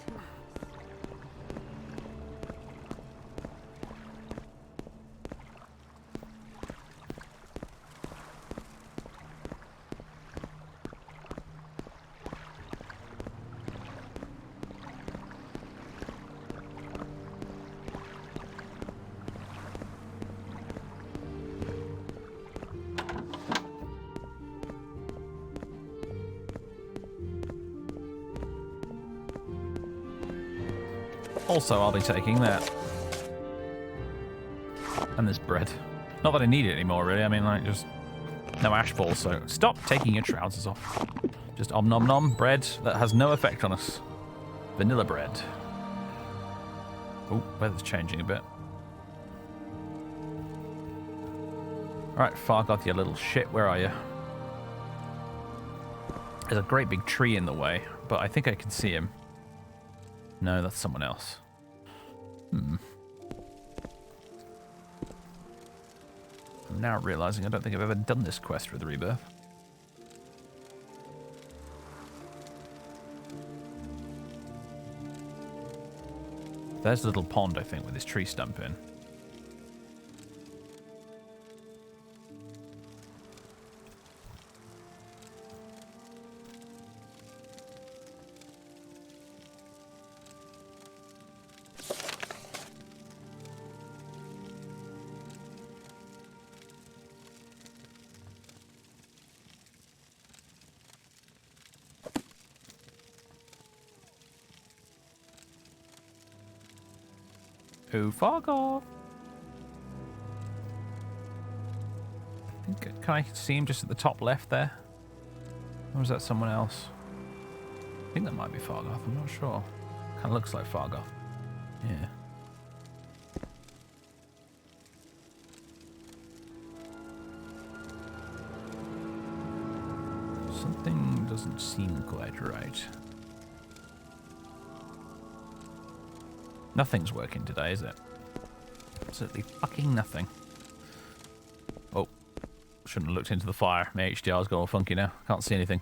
Also, I'll be taking that. And this bread. Not that I need it anymore, really. I mean, like, just no Ashfall, so stop taking your trousers off. Just om nom nom bread that has no effect on us. Vanilla bread. Oh, weather's changing a bit. Alright, Fargoth, you little shit. Where are you? There's a great big tree in the way, but I think I can see him. No, that's someone else. I'm now realizing I don't think I've ever done this quest with Rebirth. There's a little pond, I think, with this tree stump in. Oh, Fargoth! Can I see him just at the top left there? Or is that someone else? I think that might be Fargoth, I'm not sure. Kind of looks like Fargoth. Yeah. Something doesn't seem quite right. Nothing's working today, is it? Absolutely fucking nothing. Shouldn't have looked into the fire. My HDR's got all funky now. Can't see anything.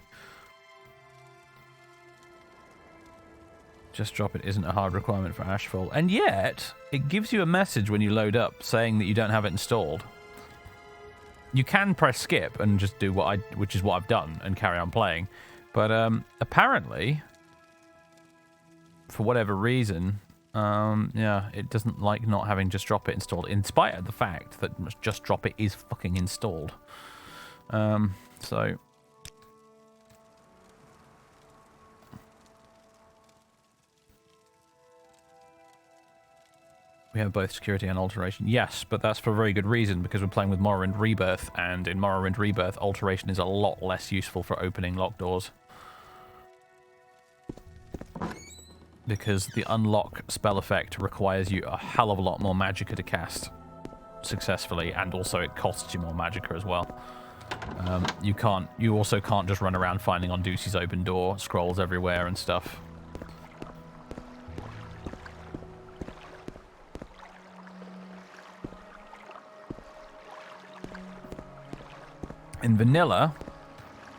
Just drop it isn't a hard requirement for Ashfall. And yet, it gives you a message when you load up saying that you don't have it installed. You can press skip and just do which is what I've done, and carry on playing. But apparently, for whatever reason, yeah, it doesn't like not having Just Drop It installed, in spite of the fact that Just Drop It is fucking installed. So... we have both security and alteration. Yes, but that's for a very good reason, because we're playing with Morrowind Rebirth, and in Morrowind Rebirth, alteration is a lot less useful for opening locked doors. Because the unlock spell effect requires you a hell of a lot more magicka to cast successfully, and also it costs you more magicka as well. You also can't just run around finding Ondusi's open door, scrolls everywhere and stuff. In vanilla,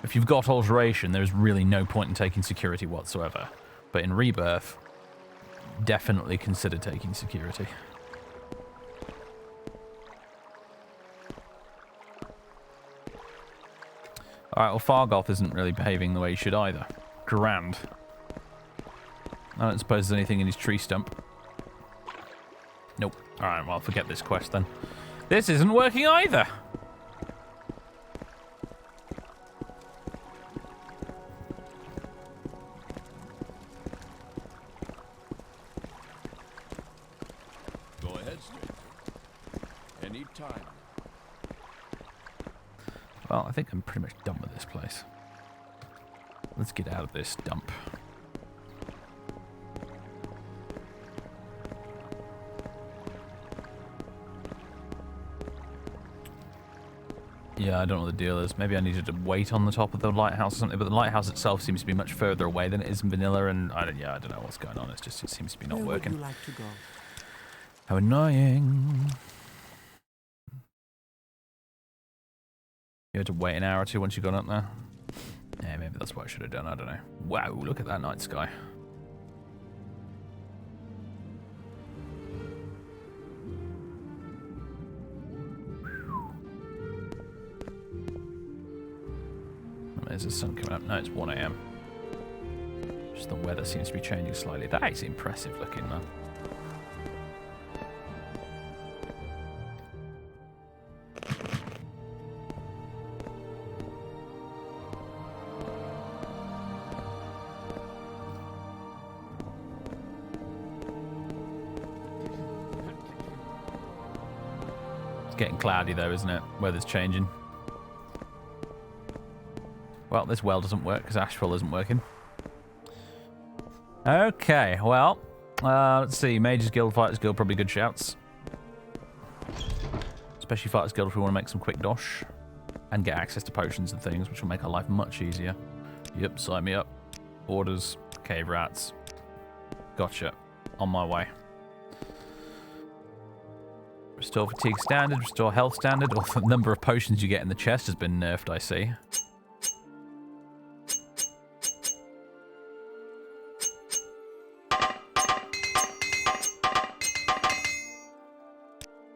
if you've got alteration, there's really no point in taking security whatsoever. But in Rebirth, definitely consider taking security. Alright, well, Fargoth isn't really behaving the way he should either. Grand. I don't suppose there's anything in his tree stump. Nope. Alright, well, forget this quest then. This isn't working either! Well, I think I'm pretty much done with this place. Let's get out of this dump. Yeah, I don't know what the deal is. Maybe I needed to wait on the top of the lighthouse or something, but the lighthouse itself seems to be much further away than it is in vanilla, and I don't know what's going on. It seems to be not working. Where would you like to go? How annoying. You had to wait an hour or two once you got up there? Yeah, maybe that's what I should have done, I don't know. Wow, look at that night sky. There's the sun coming up. No, it's 1 AM. Just the weather seems to be changing slightly. That is impressive looking, man. Getting cloudy though, isn't it? Weather's changing. Well, this well doesn't work because Ashfall isn't working. Okay, well, let's see. Mages Guild, Fighters Guild, probably good shouts. Especially Fighters Guild if we want to make some quick dosh and get access to potions and things, which will make our life much easier. Yep, sign me up. Orders, cave rats. Gotcha. On my way. Restore fatigue standard, restore health standard. Or the number of potions you get in the chest has been nerfed, I see.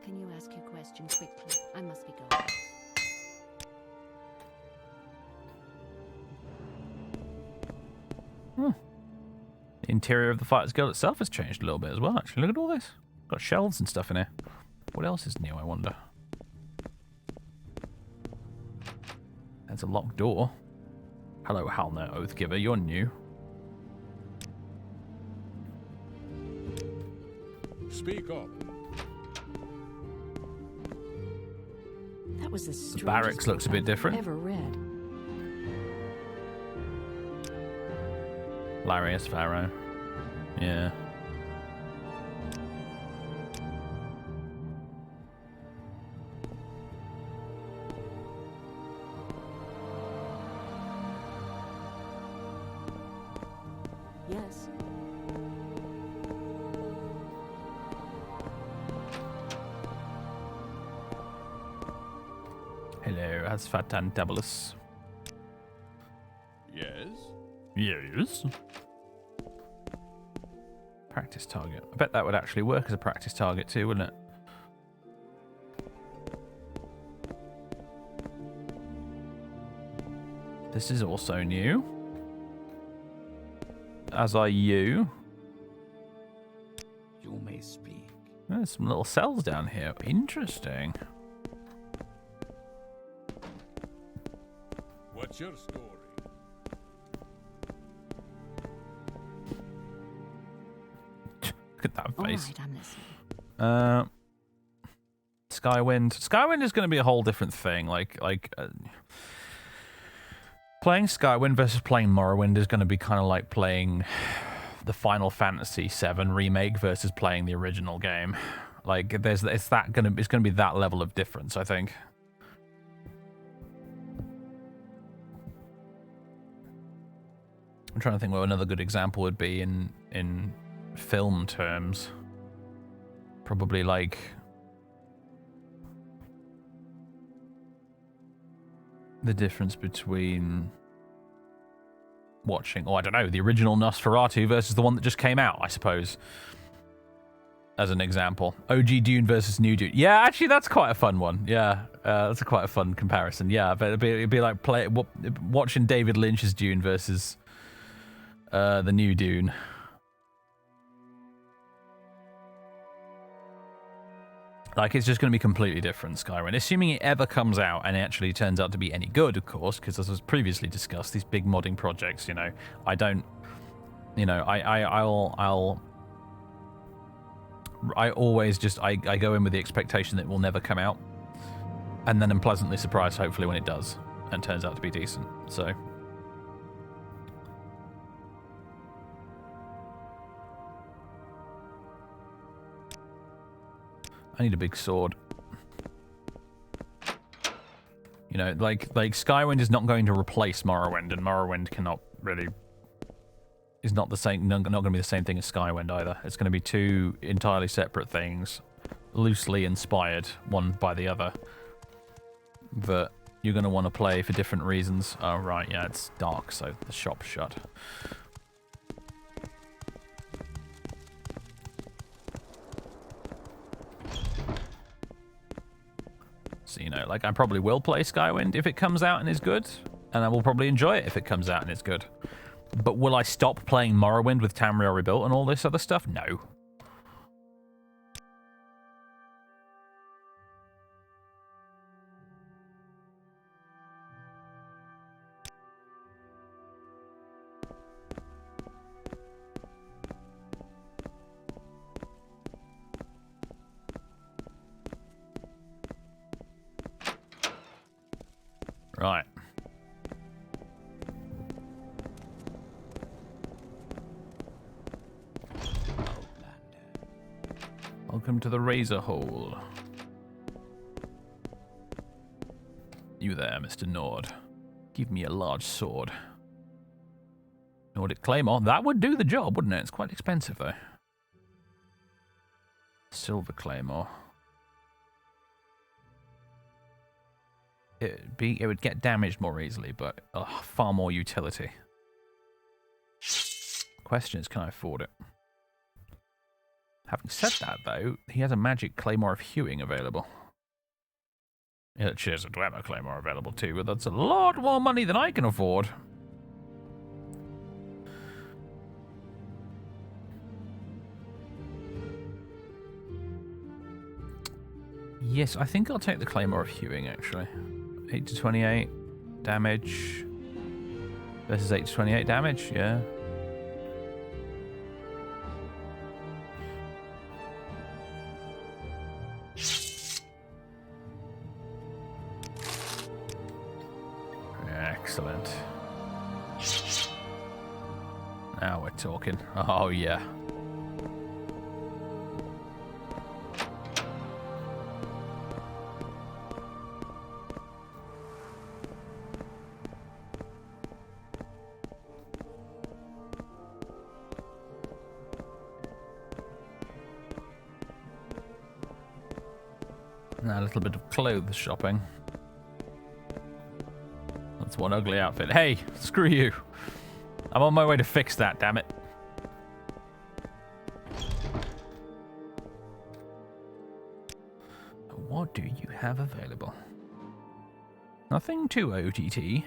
Can you ask your question quickly? I must be going. The interior of the Fighters Guild itself has changed a little bit as well, actually. Look at all this. Got shelves and stuff in here. What else is new, I wonder? There's a locked door. Hello, Halner Oathgiver. You're new. Speak up. That was the The strangest barracks looks a bit book I've different. ever read. Larius Pharaoh. Yeah. Yes. Hello, that's Fatantabulus. Yes? Yes. Practice target. I bet that would actually work as a practice target too, wouldn't it? This is also new. As are you. You may speak. There's some little cells down here. Interesting. What's your story? Look at that All face. right, I'm listening. Skywind. Skywind is going to be a whole different thing. Playing Skywind versus playing Morrowind is going to be kind of like playing the Final Fantasy VII remake versus playing the original game. Like, it's going to be that level of difference, I think. I'm trying to think what another good example would be in film terms. Probably like the difference between watching, I don't know, the original Nosferatu versus the one that just came out, I suppose. As an example. OG Dune versus New Dune. Yeah, actually, that's quite a fun one. Yeah, that's quite a fun comparison. Yeah, but it'd be like watching David Lynch's Dune versus the new Dune. Like, it's just going to be completely different, Skyrim. Assuming it ever comes out and it actually turns out to be any good, of course, because as was previously discussed, these big modding projects, you know, I don't, you know, I always just, I go in with the expectation that it will never come out, and then I'm pleasantly surprised, hopefully, when it does, and turns out to be decent, so. I need a big sword. You know, like Skywind is not going to replace Morrowind, and Morrowind cannot really is not the same. Not going to be the same thing as Skywind either. It's going to be two entirely separate things, loosely inspired one by the other, that you're going to want to play for different reasons. Oh right, yeah, it's dark, so the shop's shut. So, you know, like, I probably will play Skywind if it comes out and is good, and I will probably enjoy it if it comes out and is good. But will I stop playing Morrowind with Tamriel Rebuilt and all this other stuff? No. Right. Welcome to the Razor Hole. You there, Mr. Nord. Give me a large sword. Nordic Claymore. That would do the job, wouldn't it? It's quite expensive, though. Silver Claymore. It would get damaged more easily, but far more utility. Question is, can I afford it? Having said that, though, he has a magic Claymore of Hewing available. Yeah, she has a Dwemer Claymore available too, but that's a lot more money than I can afford. Yes, I think I'll take the Claymore of Hewing, actually. 8 to 28 damage versus 8 to 28 damage, yeah. Excellent. Now we're talking. Oh, yeah. Now a little bit of clothes shopping. one ugly outfit. Hey, screw you. I'm on my way to fix that, damn it. What do you have available? Nothing too OTT.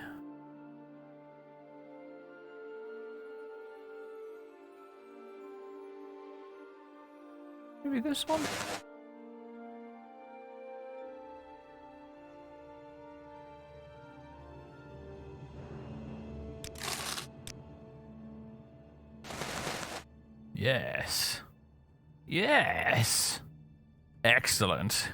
Maybe this one? Yes. Yes. Excellent.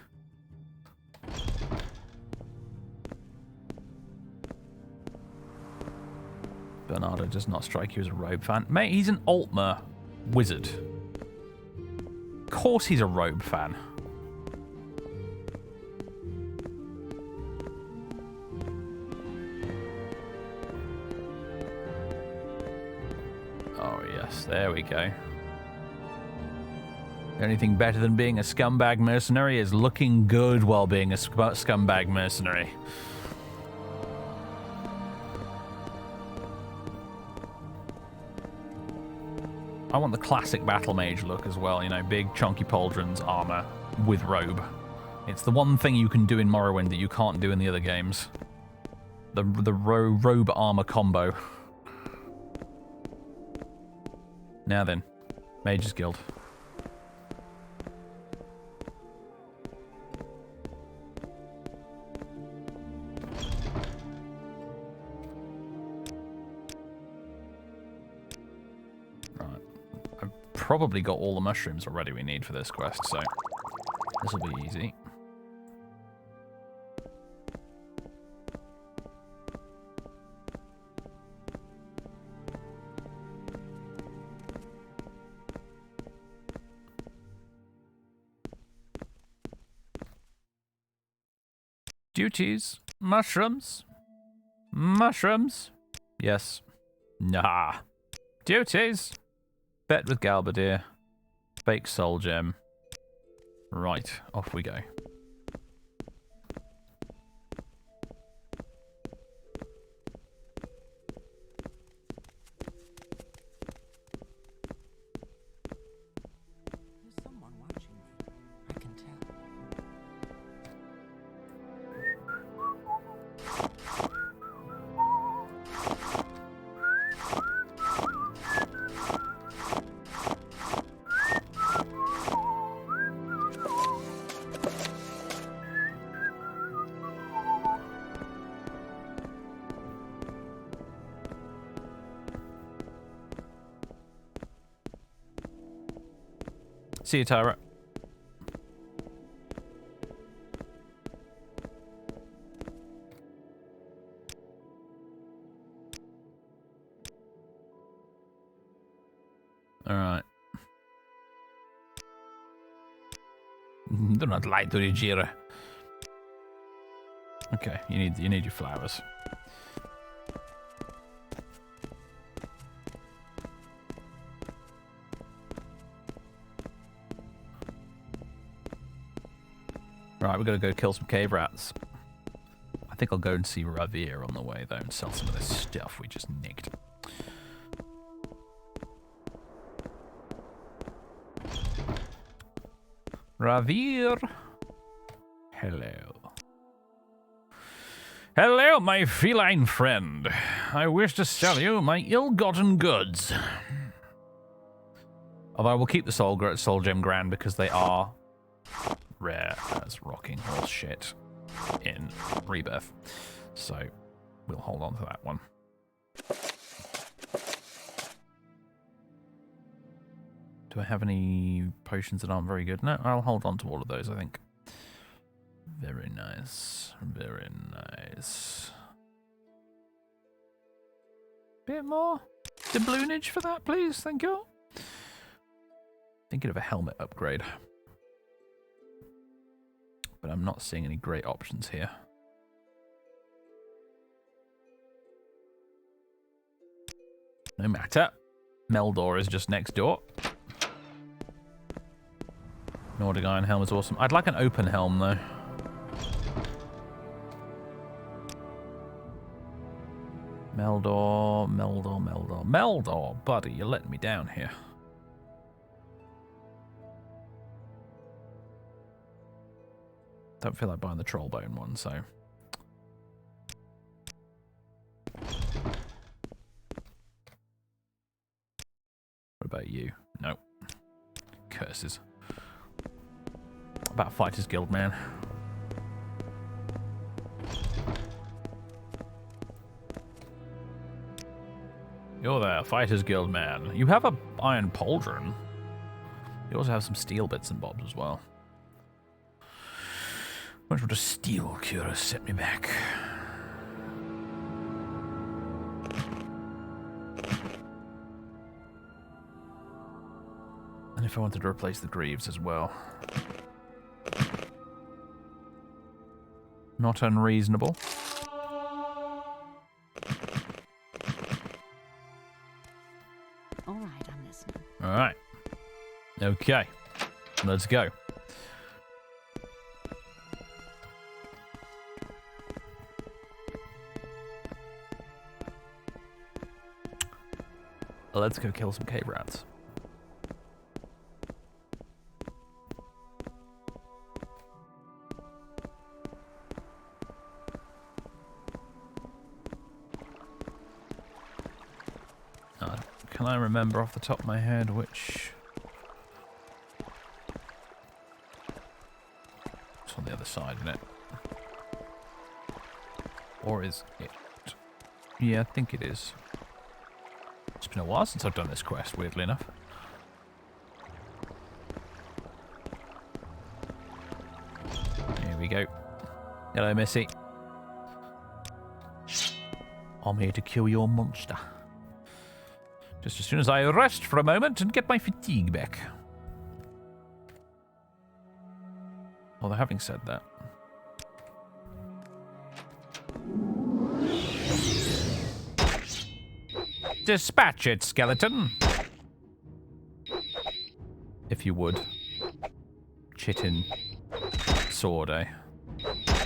Bernardo does not strike you as a robe fan. Mate, he's an Altmer wizard. Of course he's a robe fan. Oh yes, there we go. The only thing better than being a scumbag mercenary is looking good while being a scumbag mercenary. I want the classic battle mage look as well, you know, big chunky pauldrons, armor with robe. It's the one thing you can do in Morrowind that you can't do in the other games. The robe armor combo. Now then, Mage's Guild. Probably got all the mushrooms already we need for this quest, so this will be easy. Duties. Mushrooms. Mushrooms. Yes. Nah. Duties. Bet with Galbadir. Fake soul gem. Right, off we go. There's someone watching me. I can tell. See you, Tyra. Alright. Do not lie to the Jira. Okay, you need your flowers. Right, we've got to go kill some cave rats. I think I'll go and see Ravir on the way, though, and sell some of this stuff we just nicked. Ravir. Hello. Hello, my feline friend. I wish to sell you my ill-gotten goods. Although I will keep the soul gem grand because they are rare as rocking horse shit in Rebirth. So we'll hold on to that one. Do I have any potions that aren't very good? No, I'll hold on to all of those, I think. Very nice. Very nice. Bit more doubloonage for that, please. Thank you. Thinking of a helmet upgrade. But I'm not seeing any great options here. No matter. Meldor is just next door. Nordic Iron Helm is awesome. I'd like an open helm, though. Meldor, buddy, you're letting me down here. Don't feel like buying the Trollbone one, so... What about you? No. Curses. What about Fighters Guild, man? You're there, Fighters Guild, man. You have a iron pauldron. You also have some steel bits and bobs as well. Much would a steel cure set me back? And if I wanted to replace the greaves as well. Not unreasonable. All right, I'm listening. All right. Okay. Let's go. Let's go kill some cave rats. Can I remember off the top of my head which... It's on the other side, isn't it? Or is it? Yeah, I think it is. It's been a while since I've done this quest, weirdly enough. Here we go. Hello, Missy. I'm here to kill your monster. Just as soon as I rest for a moment and get my fatigue back. Although, having said that... Dispatch it, skeleton! If you would. Chitin. Sword, eh?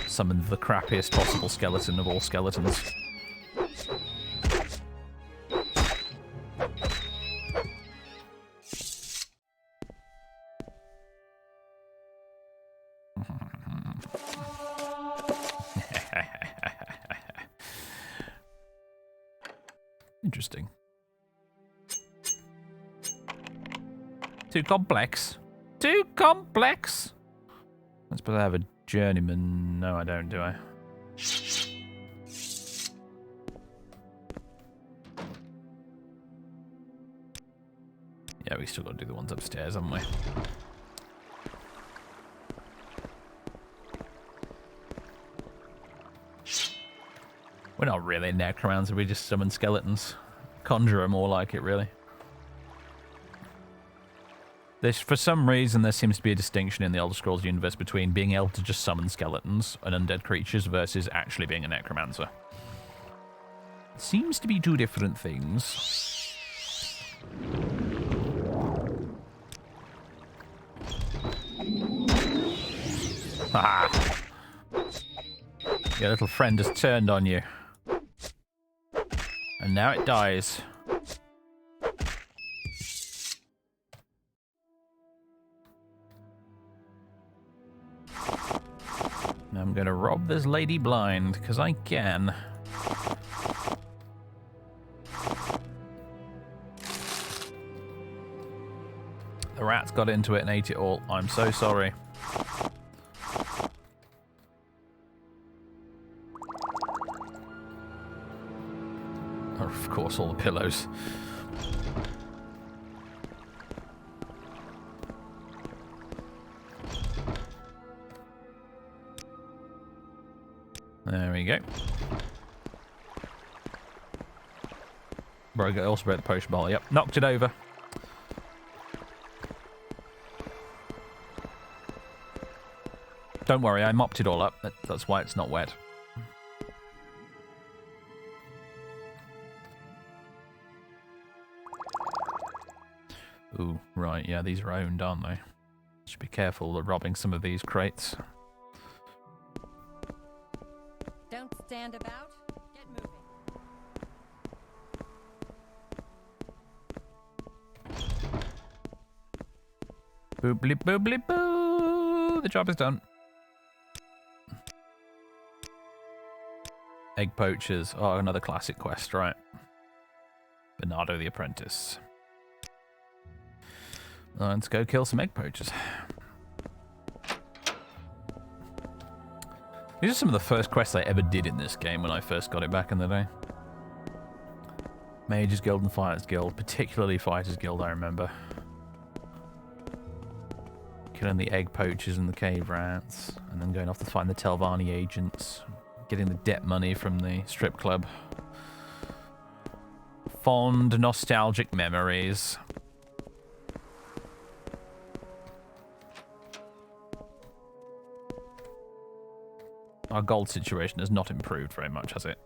Summon the crappiest possible skeleton of all skeletons. Interesting. Too complex. Too complex. I suppose I have a journeyman. No, I don't, do I? Yeah, we still got to do the ones upstairs, haven't we? We're not really necromancer, we just summon skeletons. Conjurer, more like it, really. For some reason, there seems to be a distinction in the Elder Scrolls universe between being able to just summon skeletons and undead creatures versus actually being a necromancer. Seems to be two different things. Ah! Your little friend has turned on you. And now it dies. Now I'm gonna rob this lady blind, because I can. The rats got into it and ate it all. I'm so sorry. Of course, all the pillows. There we go. I also broke the potion bottle. Yep, knocked it over. Don't worry, I mopped it all up. That's why it's not wet. Ooh, right, yeah, these are owned, aren't they? Should be careful of robbing some of these crates. Don't stand about. Get moving. Boobly boobly boo. The job is done. Egg poachers. Oh, another classic quest, right? Bernardo the Apprentice. Let's go kill some egg poachers. These are some of the first quests I ever did in this game when I first got it back in the day. Mages Guild and Fighters Guild, particularly Fighters Guild, I remember. Killing the egg poachers and the cave rats, and then going off to find the Telvanni agents, getting the debt money from the strip club. Fond, nostalgic memories. Our gold situation has not improved very much, has it?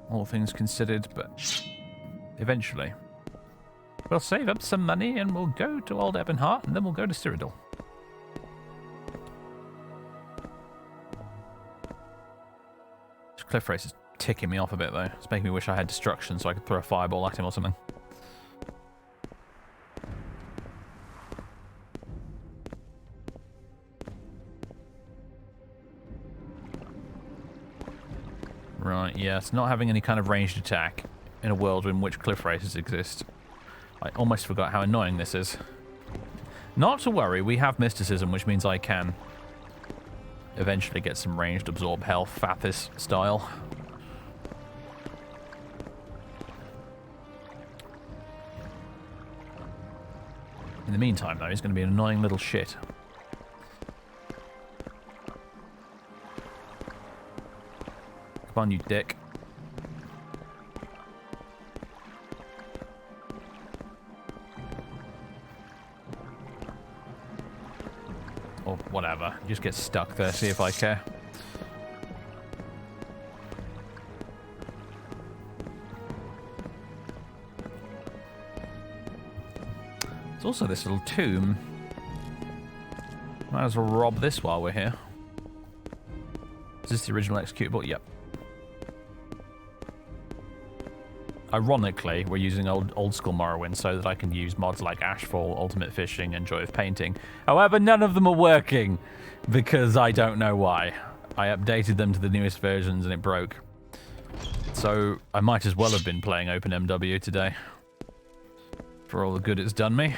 All things considered, but eventually. We'll save up some money and we'll go to Old Ebonheart and then we'll go to Cyrodiil. This cliff race is ticking me off a bit though. It's making me wish I had destruction so I could throw a fireball at him or something. Right, yes, not having any kind of ranged attack in a world in which cliff races exist. I almost forgot how annoying this is. Not to worry, we have mysticism, which means I can eventually get some ranged absorb health, Fathis style. In the meantime, though, he's going to be an annoying little shit. Come on, you dick. Or whatever. Just get stuck there, see if I care. There's also this little tomb. Might as well rob this while we're here. Is this the original executable? Yep. Ironically, we're using old school Morrowind so that I can use mods like Ashfall, Ultimate Fishing, and Joy of Painting. However, none of them are working because I don't know why. I updated them to the newest versions and it broke. So I might as well have been playing OpenMW today for all the good it's done me.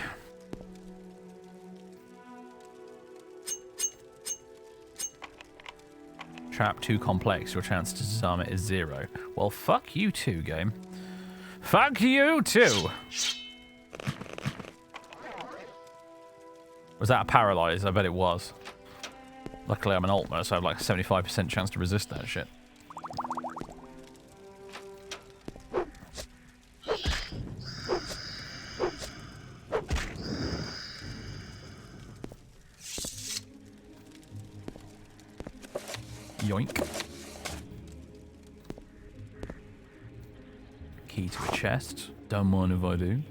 Trap too complex, your chance to disarm it is 0. Well, fuck you too, game. Fuck you too! Was that a paralyze? I bet it was. Luckily I'm an Altmer, so I have like a 75% chance to resist that shit. Yoink. Key to a chest. Don't mind if I do.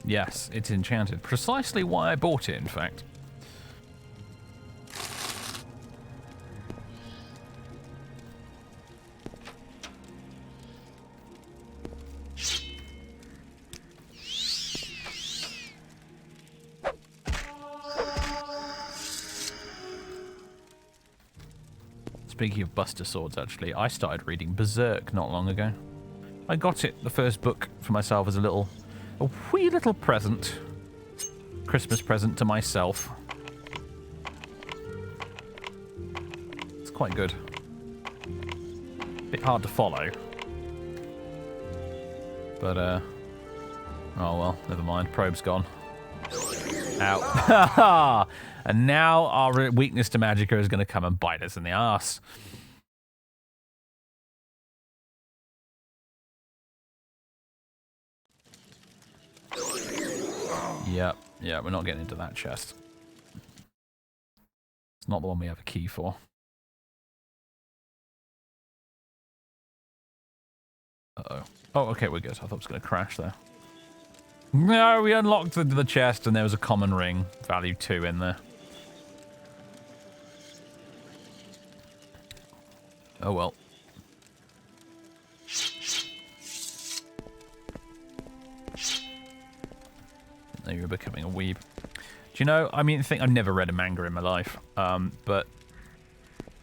Yes, it's enchanted. Precisely why I bought it, in fact. Speaking of Buster Swords, actually, I started reading Berserk not long ago. I got it, the first book, for myself as a wee little present. Christmas present to myself. It's quite good. Bit hard to follow. But, oh well, never mind. Probe's gone. Ow. And now our weakness to Magicka is going to come and bite us in the arse. Yep, yeah, we're not getting into that chest. It's not the one we have a key for. Uh-oh. Oh, okay, we're good. I thought it was going to crash there. No, we unlocked the chest and there was a common ring, value 2 in there. Oh well. Now you're becoming a weeb. Do you know, I mean, I've never read a manga in my life, but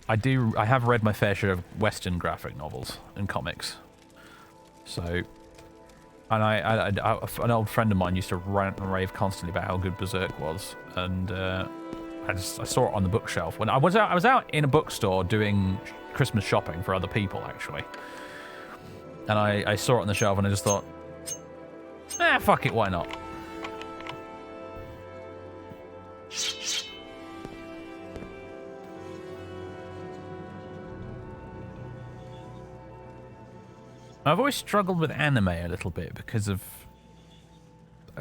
I have read my fair share of Western graphic novels and comics. So, and an old friend of mine used to rant and rave constantly about how good Berserk was, and I saw it on the bookshelf when I was out in a bookstore doing Christmas shopping for other people actually, and I saw it on the shelf and I just thought, fuck it, why not? I've always struggled with anime a little bit because of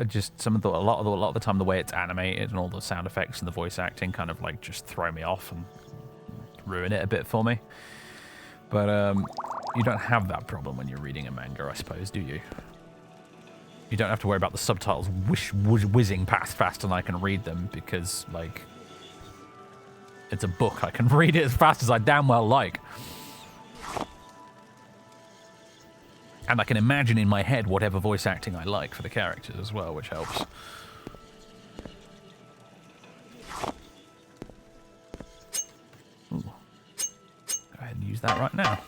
just a lot of the time the way it's animated and all the sound effects and the voice acting kind of like just throw me off and ruin it a bit for me. But you don't have that problem when you're reading a manga, I suppose, do you? You don't have to worry about the subtitles whizzing past faster than I can read them because, like, it's a book. I can read it as fast as I damn well like. And I can imagine in my head whatever voice acting I like for the characters as well, which helps. Ooh. Go ahead and use that right now.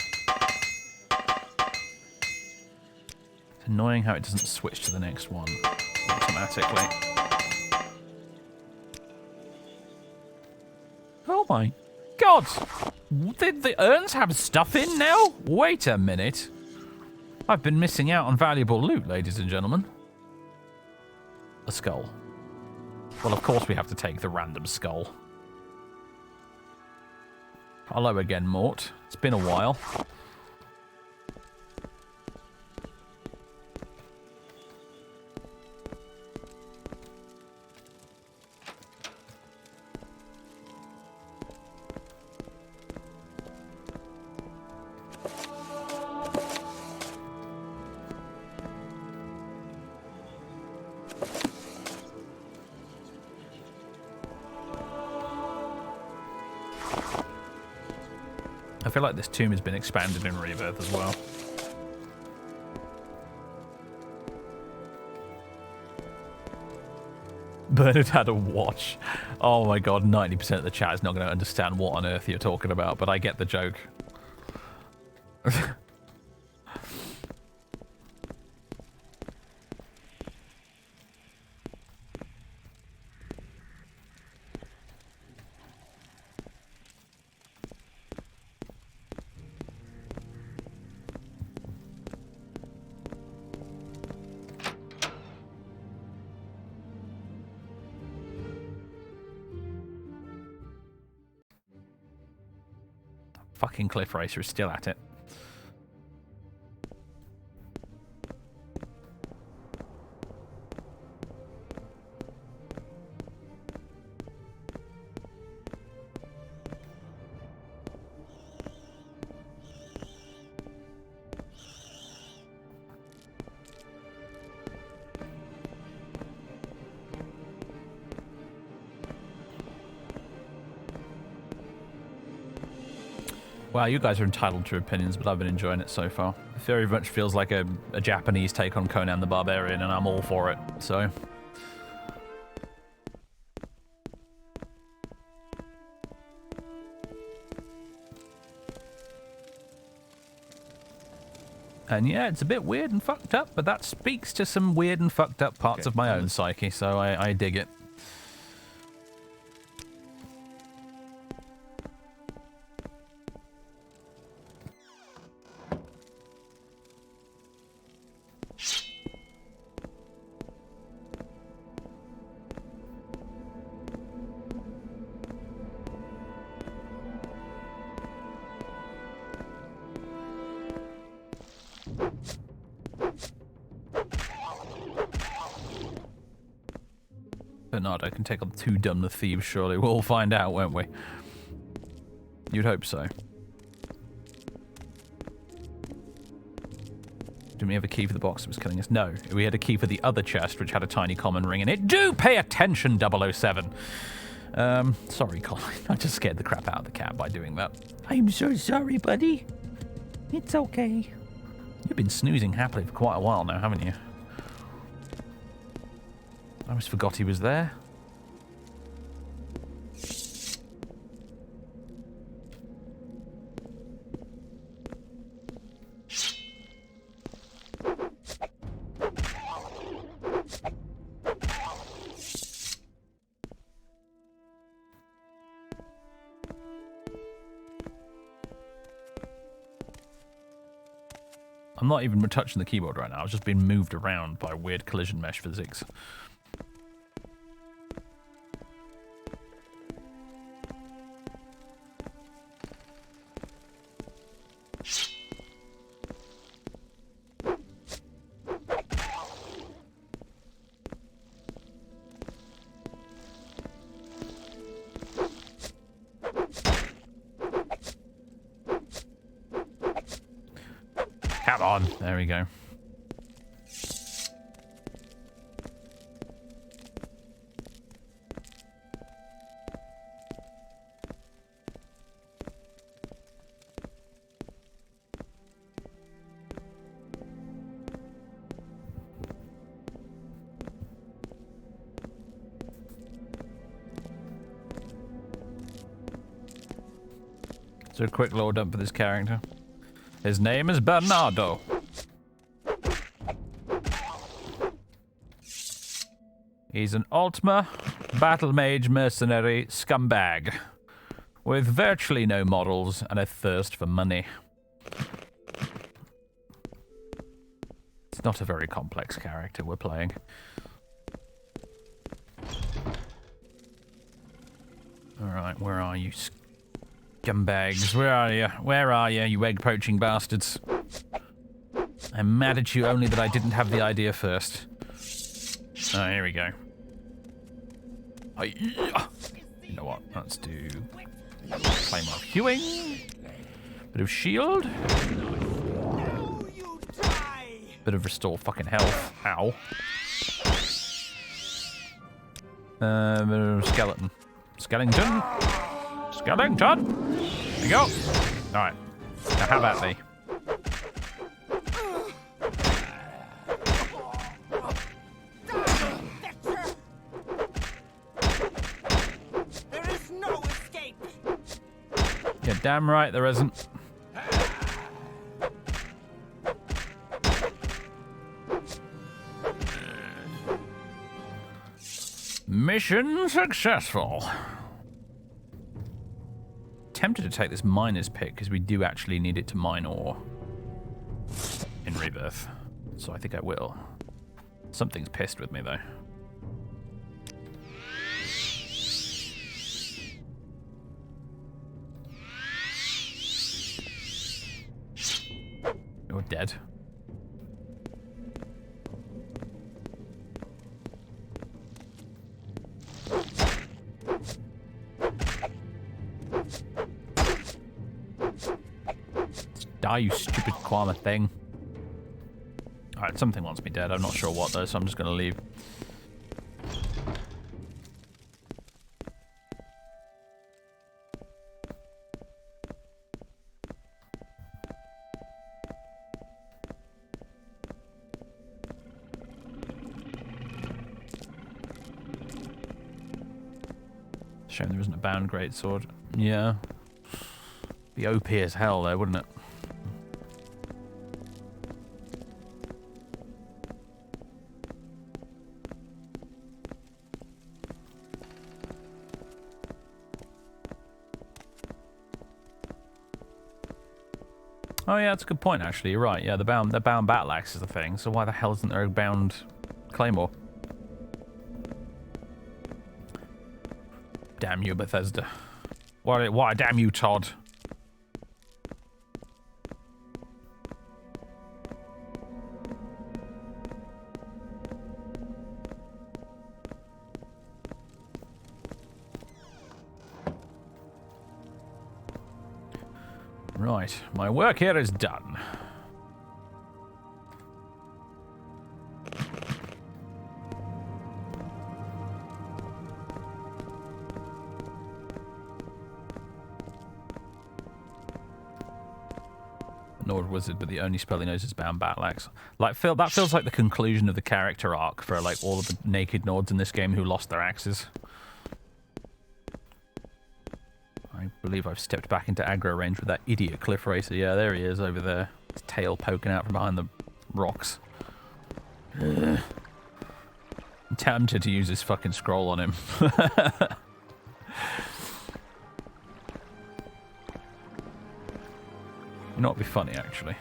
It's annoying how it doesn't switch to the next one automatically. Oh my god! Did the urns have stuff in now? Wait a minute. I've been missing out on valuable loot, ladies and gentlemen. A skull. Well, of course we have to take the random skull. Hello again, Mort. It's been a while. I feel like this tomb has been expanded in Rebirth as well. Bernard had a watch. Oh my god, 90% of the chat is not going to understand what on earth you're talking about, but I get the joke. Fucking Cliff Racer is still at it. Wow, you guys are entitled to opinions, but I've been enjoying it so far. It very much feels like a Japanese take on Conan the Barbarian, and I'm all for it, so... And yeah, it's a bit weird and fucked up, but that speaks to some weird and fucked up parts of my own psyche, so I dig it. Bernardo can take on 2 done with thieves, surely. We'll find out, won't we? You'd hope so. Didn't we have a key for the box that was killing us? No. We had a key for the other chest, which had a tiny common ring in it. Do pay attention, 007! Sorry, Colin. I just scared the crap out of the cat by doing that. I'm so sorry, buddy. It's okay. You've been snoozing happily for quite a while now, haven't you? I almost forgot he was there. I'm not even touching the keyboard right now. I've just been moved around by weird collision mesh physics. Come on. There we go. So a quick load up for this character. His name is Bernardo. He's an Ultima Battle Mage mercenary scumbag with virtually no models and a thirst for money. It's not a very complex character we're playing. Alright, where are you, scumbags? Where are you? Where are you, you egg poaching bastards? I'm mad at you only that I didn't have the idea first. Oh, here we go. You know what? Let's do Claymore of Hewing. Bit of shield. Bit of restore fucking health. Ow. Bit of skeleton. Skellington. Skellington. There you go. Alright. Now how about thee? Yeah, damn right there isn't. Mission successful. Tempted to take this miner's pick because we do actually need it to mine ore in Rebirth. So I think I will. Something's pissed with me though. You're dead. Die, you stupid Kwama thing. Alright, something wants me dead. I'm not sure what though, so I'm just gonna leave. Shame there isn't a bound greatsword. Yeah. Be OP as hell though, wouldn't it? Oh yeah, that's a good point actually, you're right. Yeah, the bound battle axe is the thing, so why the hell isn't there a bound claymore? Damn you, Bethesda. Why damn you, Todd? Right, my work here is done. Nord wizard, but the only spell he knows is bound battle axe. Like, that feels like the conclusion of the character arc for like all of the naked Nords in this game who lost their axes. I believe I've stepped back into aggro range with that idiot cliff racer. Yeah, there he is over there. His tail poking out from behind the rocks. Ugh. I'm tempted to use this fucking scroll on him. You know what'd be funny, actually?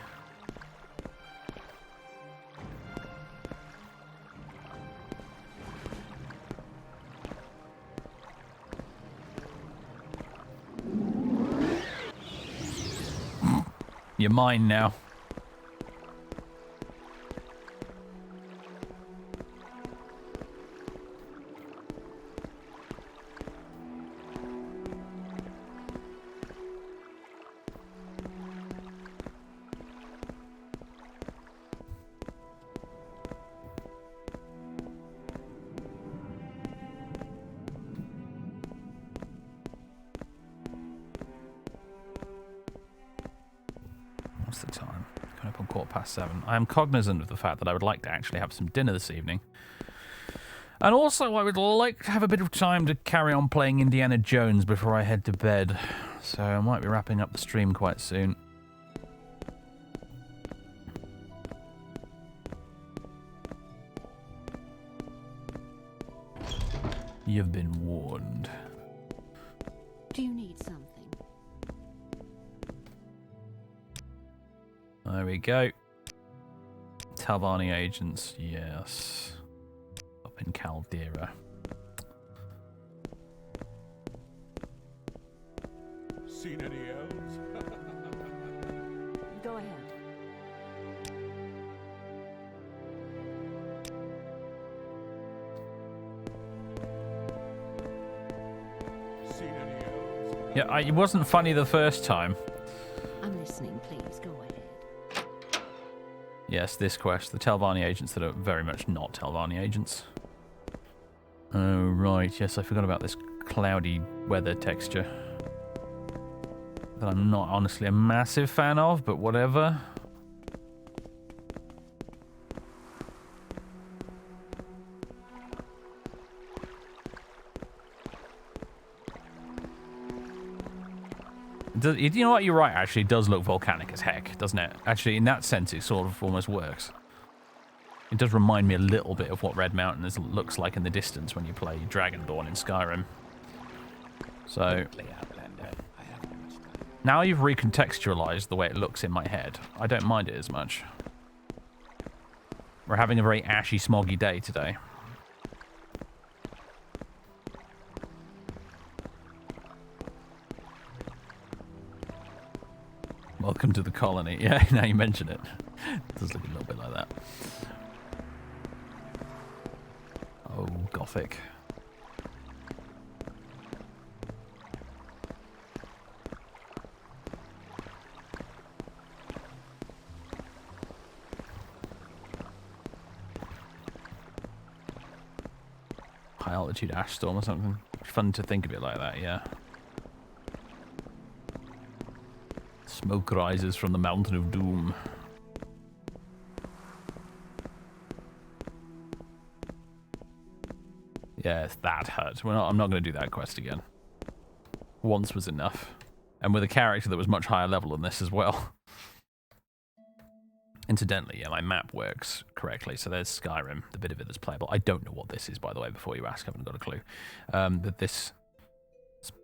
You're mine now. What's the time? Coming up on 7:15. I am cognizant of the fact that I would like to actually have some dinner this evening. And also, I would like to have a bit of time to carry on playing Indiana Jones before I head to bed. So I might be wrapping up the stream quite soon. You've been warned. Do you need something? There we go. Telvanni agents, yes. Up in Caldera. Seen any elves? Go ahead. Seen any elves? Yeah, it wasn't funny the first time. I'm listening, please. Go ahead. Yes, this quest, the Telvanni agents that are very much not Telvanni agents. Oh, right, yes, I forgot about this cloudy weather texture. That I'm not honestly a massive fan of, but whatever. You know what? You're right, actually. It does look volcanic as heck, doesn't it? Actually, in that sense, it sort of almost works. It does remind me a little bit of what Red Mountain looks like in the distance when you play Dragonborn in Skyrim. So, now you've recontextualized the way it looks in my head. I don't mind it as much. We're having a very ashy, smoggy day today. Welcome to the colony. Yeah, now you mention it. It does look a little bit like that. Oh, Gothic. High altitude ash storm or something. Fun to think of it like that, yeah. Smoke rises from the mountain of doom. Yes, that hurt. I'm not going to do that quest again. Once was enough. And with a character that was much higher level than this as well. Incidentally, yeah, my map works correctly. So there's Skyrim, the bit of it that's playable. I don't know what this is, by the way, before you ask. I haven't got a clue. But this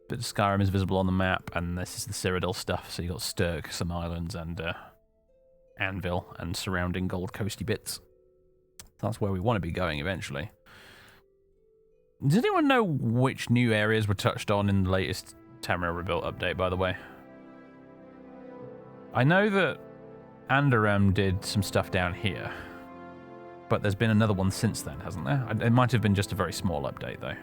bit of Skyrim is visible on the map, and this is the Cyrodiil stuff. So you've got Sturk, some islands, and Anvil, and surrounding Gold Coasty bits. That's where we want to be going eventually. Does anyone know which new areas were touched on in the latest Tamriel Rebuilt update, by the way? I know that Andoram did some stuff down here, but there's been another one since then, hasn't there? It might have been just a very small update, though.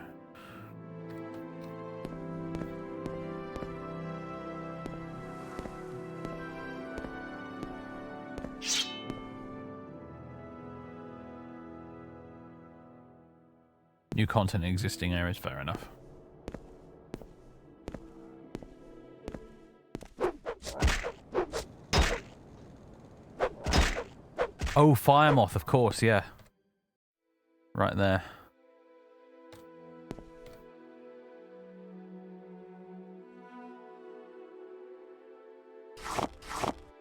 New content in existing areas, fair enough. Oh, Fire Moth, of course, yeah. Right there.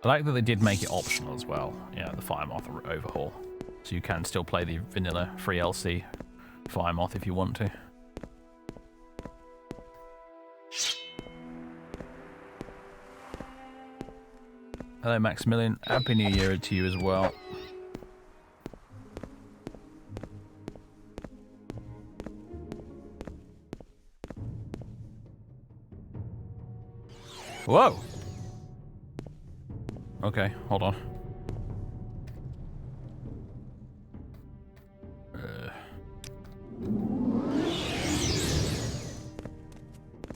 I like that they did make it optional as well. Yeah, the Fire Moth overhaul. So you can still play the vanilla free LC Fire Moth if you want to. Hello, Maximilian. Happy New Year to you as well. Whoa! Okay, hold on.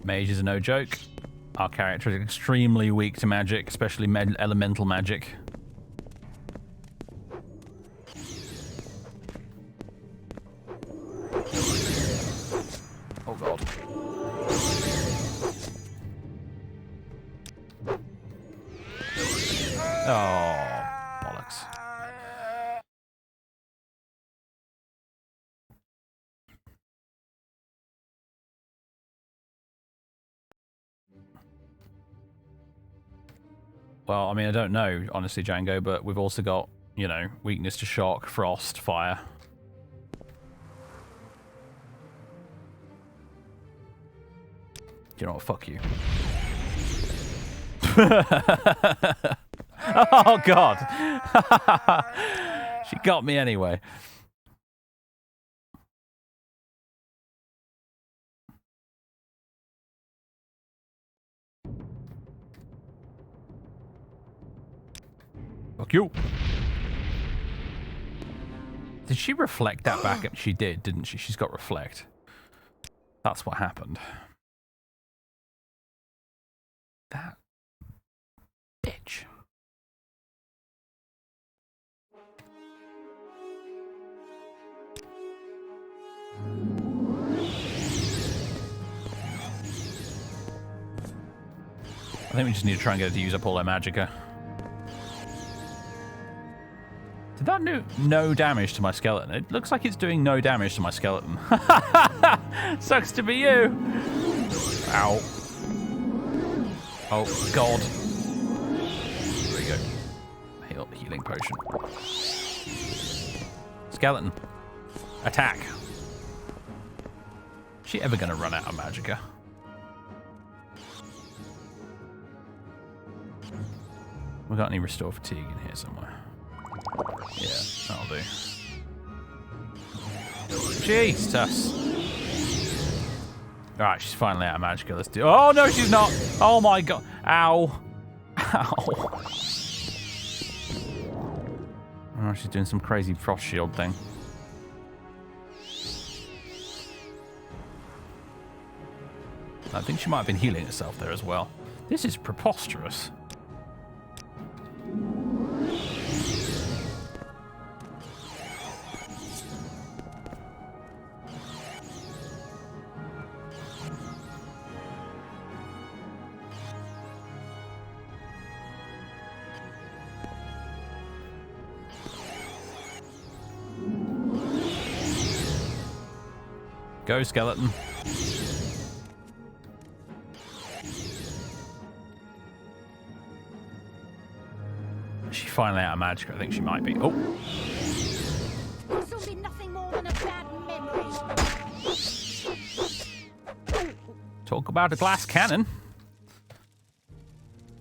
Mage is no joke. Our character is extremely weak to magic, especially elemental magic. Oh god. Oh, bollocks. Well, I mean, I don't know, honestly, Django, but we've also got, you know, weakness to shock, frost, fire. You know what? Fuck you. Oh, God. She got me anyway. Fuck you. Did she reflect that back? She did, didn't she? She's got reflect. That's what happened. That bitch. I think we just need to try and get her to use up all her magicka. Did that do no damage to my skeleton? It looks like it's doing no damage to my skeleton. Sucks to be you. Ow. Oh, God. There we go. Healing potion. Skeleton. Attack. Is she ever going to run out of magicka? We got any restore fatigue in here somewhere? Yeah, that'll do. Jesus! Alright, she's finally out of magicka. Let's do. Oh no, she's not! Oh my god! Ow! Ow! Oh, she's doing some crazy frost shield thing. I think she might have been healing herself there as well. This is preposterous. Go, skeleton. Is she finally out of magic? I think she might be. Oh. This will be nothing more than a bad memory. Talk about a glass cannon.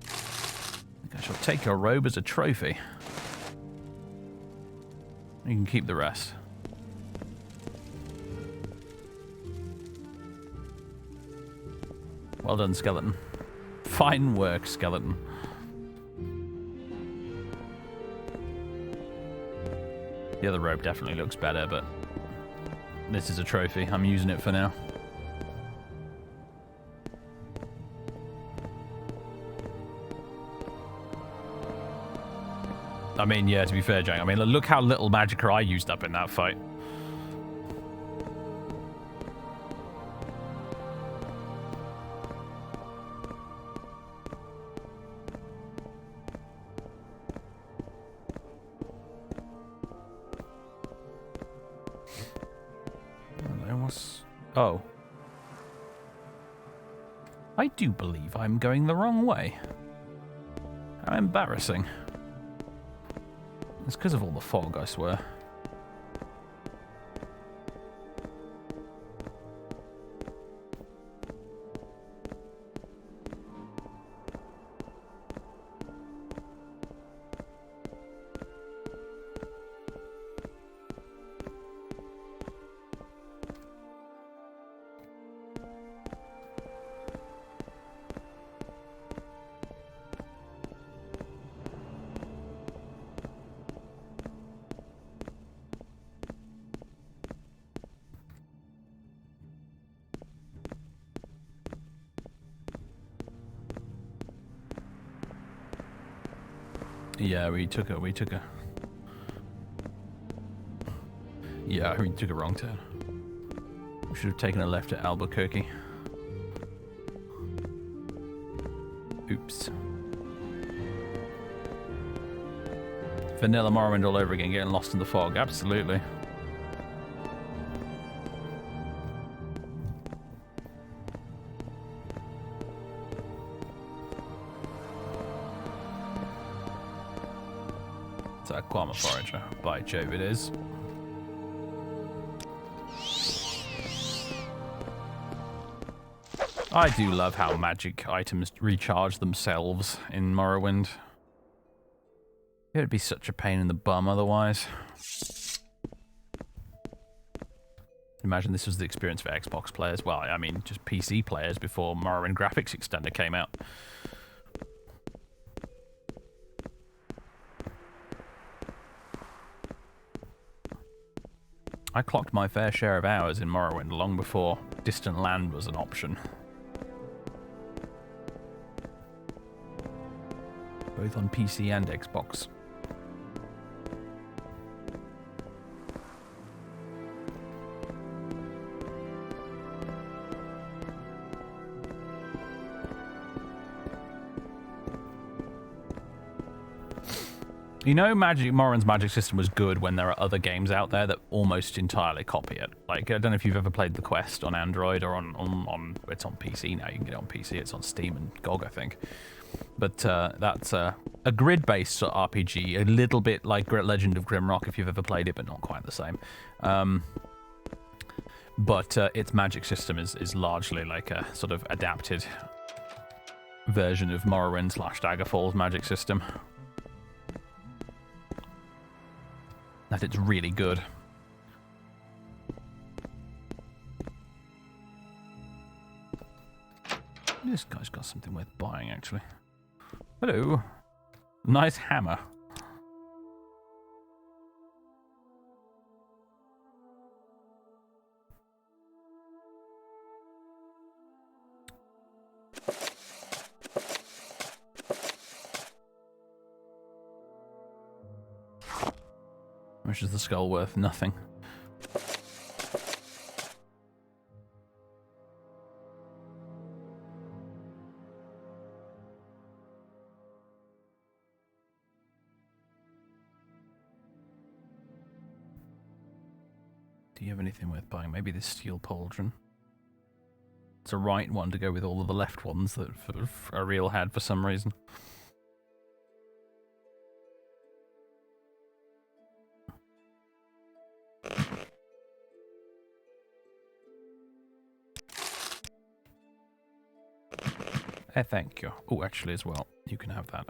I think I shall take your robe as a trophy. You can keep the rest. Well done, skeleton. Fine work, skeleton. The other robe definitely looks better, but this is a trophy. I'm using it for now. I mean, yeah, to be fair, Jang, I mean, look how little magicka I used up in that fight. Oh. I do believe I'm going the wrong way. How embarrassing. It's because of all the fog, I swear. Yeah, we took a wrong turn. We should have taken a left at Albuquerque. Oops. Vanilla Morrowind all over again, getting lost in the fog. Absolutely. It's a Quama Forager. By Jove, it is. I do love how magic items recharge themselves in Morrowind. It would be such a pain in the bum otherwise. Imagine this was the experience for Xbox players. Well, I mean, just PC players before Morrowind Graphics Extender came out. I clocked my fair share of hours in Morrowind long before Distant Land was an option. Both on PC and Xbox. You know, Morrowind's magic system was good when there are other games out there that almost entirely copy it. Like, I don't know if you've ever played The Quest on Android or on it's on PC now. You can get it on PC. It's on Steam and GOG, I think. But that's a grid-based sort of RPG, a little bit like Legend of Grimrock if you've ever played it, but not quite the same. But its magic system is largely like a sort of adapted version of Morrowind / Daggerfall's magic system. That it's really good. This guy's got something worth buying, actually. Hello. Nice hammer. How much is the skull worth? Nothing. Do you have anything worth buying? Maybe this steel pauldron. It's a right one to go with all of the left ones that Ariel had for some reason. Thank you. Oh, actually, as well, you can have that.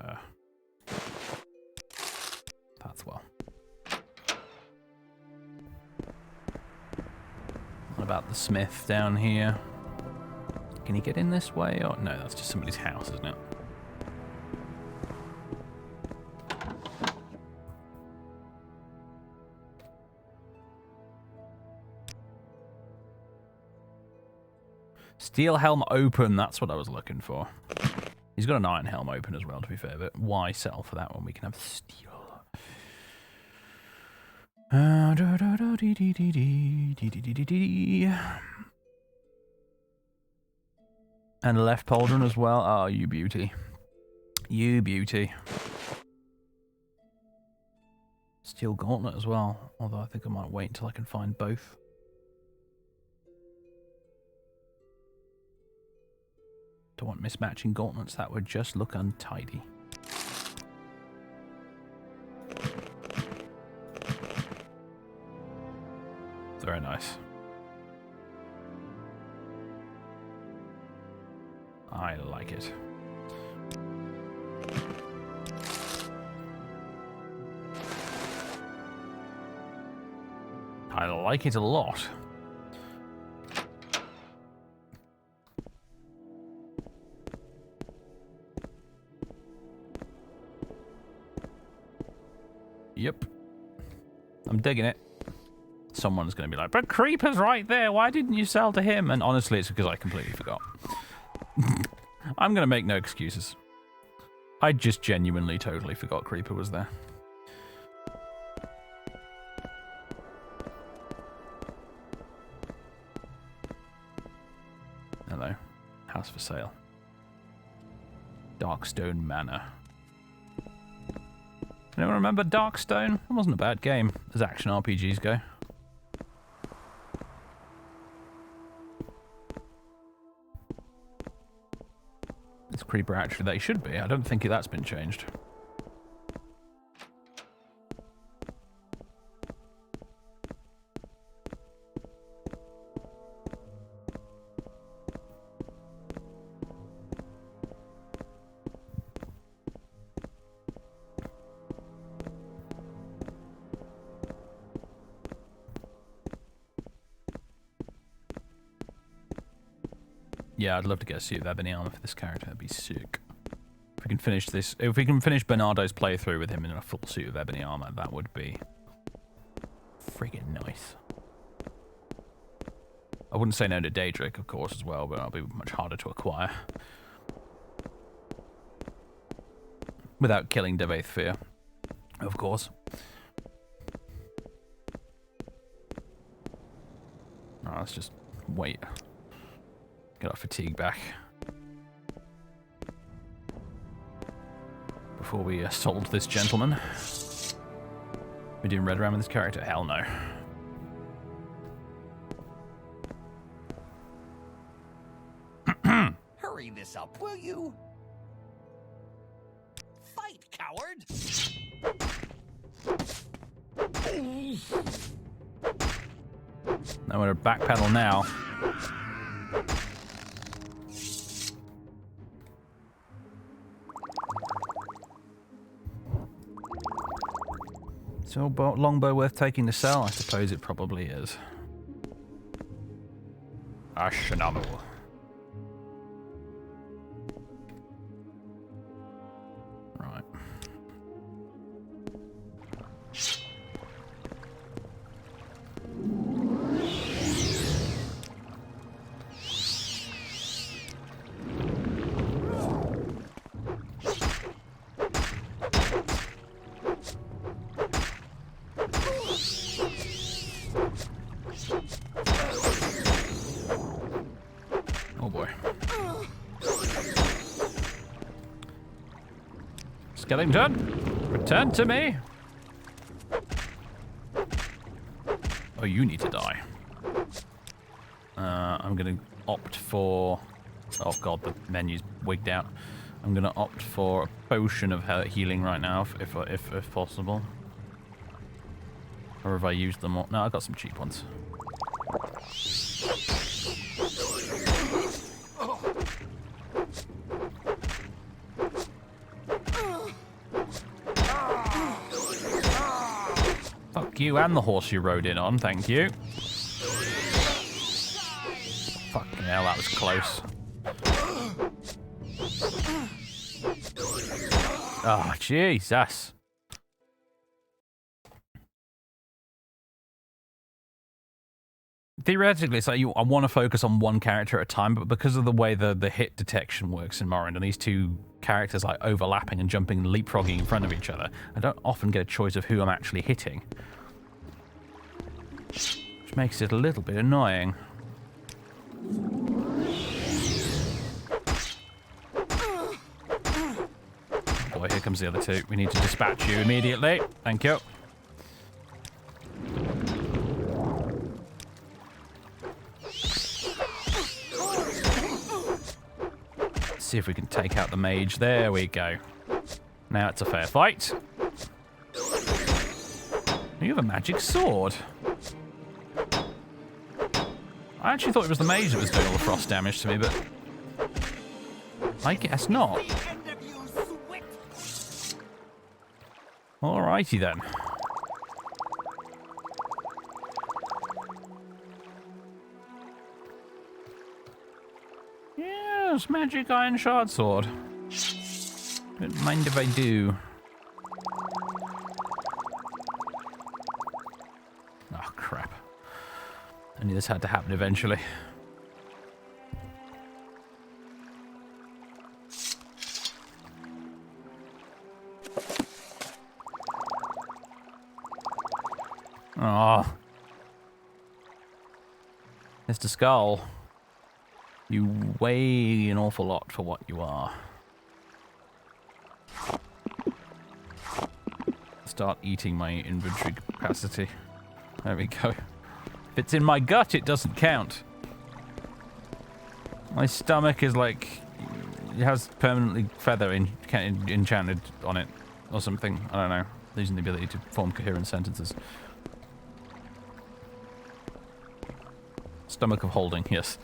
That's well. What about the smith down here? Can he get in this way? Or no, that's just somebody's house, isn't it? Steel helm open, that's what I was looking for. He's got an iron helm open as well, to be fair, but why settle for that when we can have steel? And a left pauldron as well. Oh, you beauty. You beauty. Steel gauntlet as well, although I think I might wait until I can find both. Don't want mismatching gauntlets. That would just look untidy. Very nice. I like it. I like it a lot. Yep. I'm digging it. Someone's going to be like, but Creeper's right there. Why didn't you sell to him? And honestly, it's because I completely forgot. I'm going to make no excuses. I just genuinely totally forgot Creeper was there. Hello. House for sale. Darkstone Manor. Anyone remember Darkstone? It wasn't a bad game, as action RPGs go. It's Creeper actually they should be. I don't think that's been changed. Yeah, I'd love to get a suit of ebony armor for this character. That'd be sick. If we can finish this, if we can finish Bernardo's playthrough with him in a full suit of ebony armor, that would be friggin' nice. I wouldn't say no to Dahrk, of course, as well, but that'll be much harder to acquire. Without killing Devaithfear, of course. Oh, let's just wait. Get our fatigue back. Before we assault this gentleman. We're doing red around with this character? Hell no. Hurry this up, will you? Fight, coward! Now we're backpedal now. So, longbow worth taking to sell? I suppose it probably is. Ashnamo. Right. Skellington, return to me. Oh, you need to die. I'm gonna opt for... Oh god, the menu's wigged out. I'm gonna opt for a potion of healing right now, if possible. Or have I used them all? No, I got some cheap ones. Fuck you and the horse you rode in on, thank you. Fucking hell, that was close. Oh, Jesus. Theoretically, it's like I want to focus on one character at a time, but because of the way the hit detection works in Morrowind, and these two characters like overlapping and jumping and leapfrogging in front of each other, I don't often get a choice of who I'm actually hitting. Which makes it a little bit annoying. Boy, here comes the other two. We need to dispatch you immediately. Thank you. see if we can take out the mage. There we go. Now it's a fair fight. You have a magic sword. I actually thought it was the mage that was doing all the frost damage to me, but I guess not. Alrighty then. Yes, magic iron shard sword. Don't mind if I do. Oh, crap. I knew this had to happen eventually. Oh. Mr. Skull. You weigh an awful lot for what you are. Start eating my inventory capacity. There we go. If it's in my gut, it doesn't count. My stomach is like... It has permanently feather enchanted on it. Or something. I don't know. Losing the ability to form coherent sentences. Stomach of holding, yes.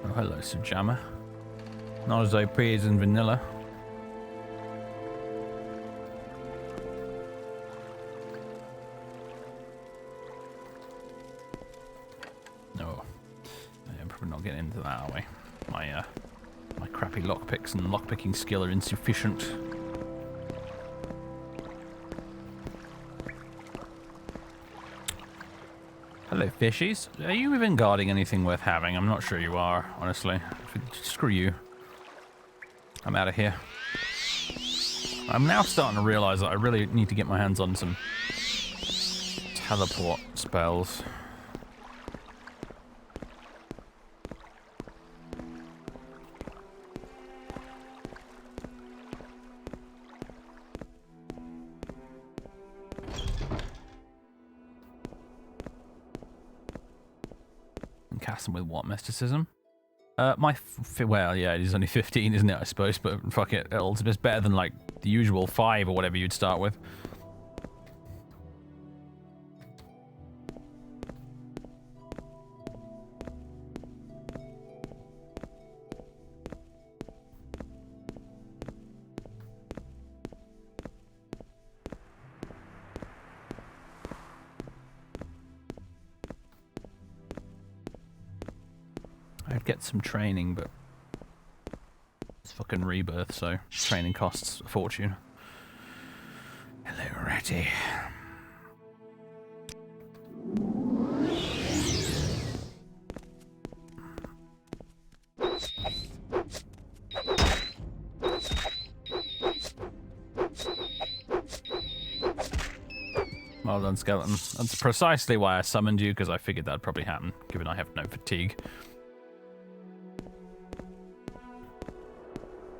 Oh, hello, Sir Jammer. Not as OP as in vanilla. No. I'm probably not getting into that, are we? My crappy lockpicks and lockpicking skill are insufficient. Hello, fishies. Are you even guarding anything worth having? I'm not sure you are, honestly. Screw you. I'm out of here. I'm now starting to realize that I really need to get my hands on some teleport spells. Cast them with what? Mysticism? Well, yeah, it is only 15, isn't it, I suppose, but fuck it, it's better than, like, the usual 5 or whatever you'd start with. Get some training, but it's fucking Rebirth, so training costs a fortune. Hello, Ratty. Well done, Skeleton. That's precisely why I summoned you, because I figured that'd probably happen, given I have no fatigue.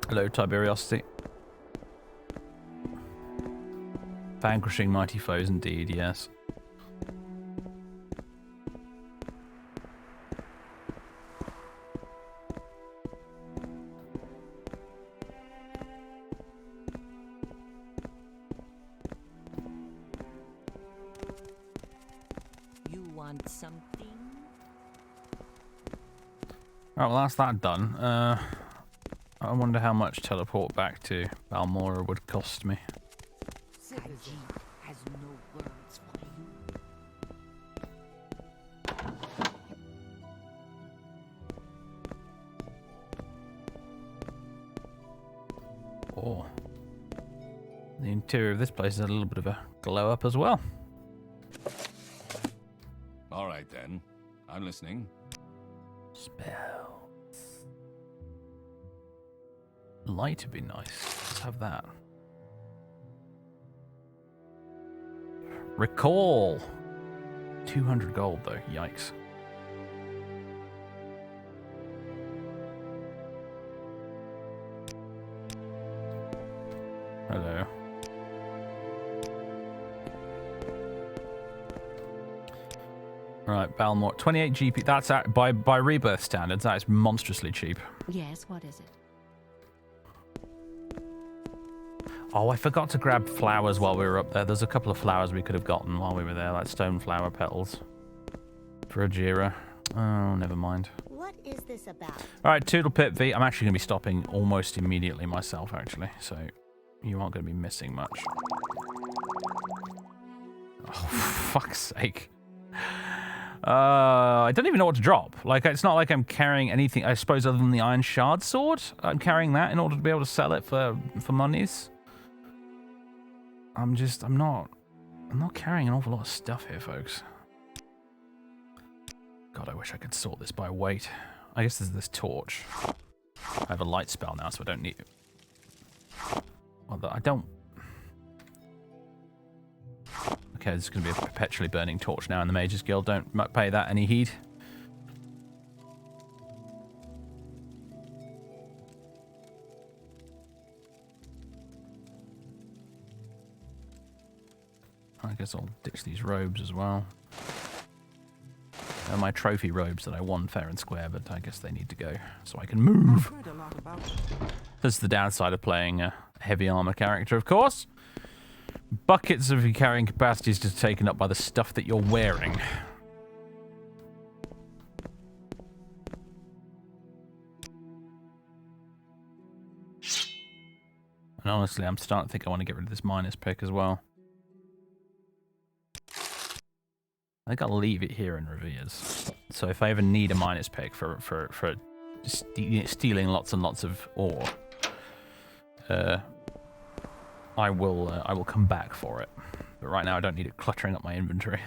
Hello, Tiberiosity. Vanquishing mighty foes indeed, yes. You want something? Alright, well that's that done. I wonder how much teleport back to Balmora would cost me. Syzygy has no words for you. Oh. The interior of this place is a little bit of a glow up as well. All right, then. I'm listening. Spells. Light would be nice. Let's have that. Recall. 200 gold though. Yikes. Right, Balmore. 28 GP. That's by Rebirth standards. That is monstrously cheap. Yes, what is it? Oh, I forgot to grab flowers while we were up there. There's a couple of flowers we could have gotten while we were there, like stone flower petals for Ajira. Oh, never mind. What is this about? All right, Toodle Pip V. I'm actually going to be stopping almost immediately myself, actually, so you aren't going to be missing much. Oh, for fuck's sake. I don't even know what to drop. Like, it's not like I'm carrying anything, I suppose, other than the Iron Shard Sword. I'm carrying that in order to be able to sell it for monies. I'm not carrying an awful lot of stuff here, folks. God, I wish I could sort this by weight. I guess there's this torch. I have a light spell now, so I don't need it. Well, I don't... Okay, there's going to be a perpetually burning torch now in the Mages Guild. Don't pay that any heed. I guess I'll ditch these robes as well. They're my trophy robes that I won fair and square, but I guess they need to go so I can move. That's the downside of playing a heavy armor character, of course. Buckets of your carrying capacity is just taken up by the stuff that you're wearing. And honestly, I'm starting to think I want to get rid of this miner's pick as well. I think I'll leave it here in Revere's. So if I ever need a miner's pick for stealing lots and lots of ore, I will come back for it. But right now I don't need it cluttering up my inventory.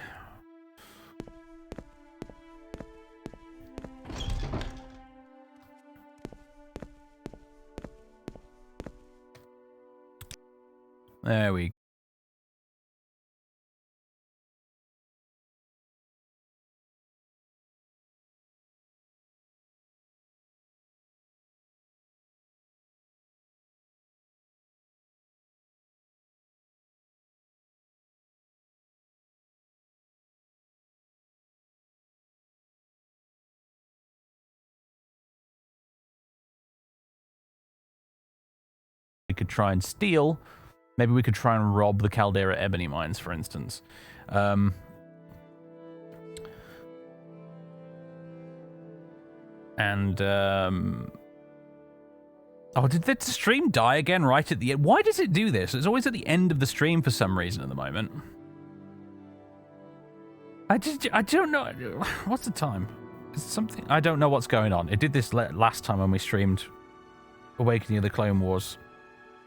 There we go. We could try and steal. Maybe we could try and rob the Caldera Ebony Mines, for instance. Oh, did the stream die again right at the end? Why does it do this? It's always at the end of the stream for some reason at the moment. I don't know. What's the time? Is it something? I don't know what's going on. It did this last time when we streamed Awakening of the Clone Wars.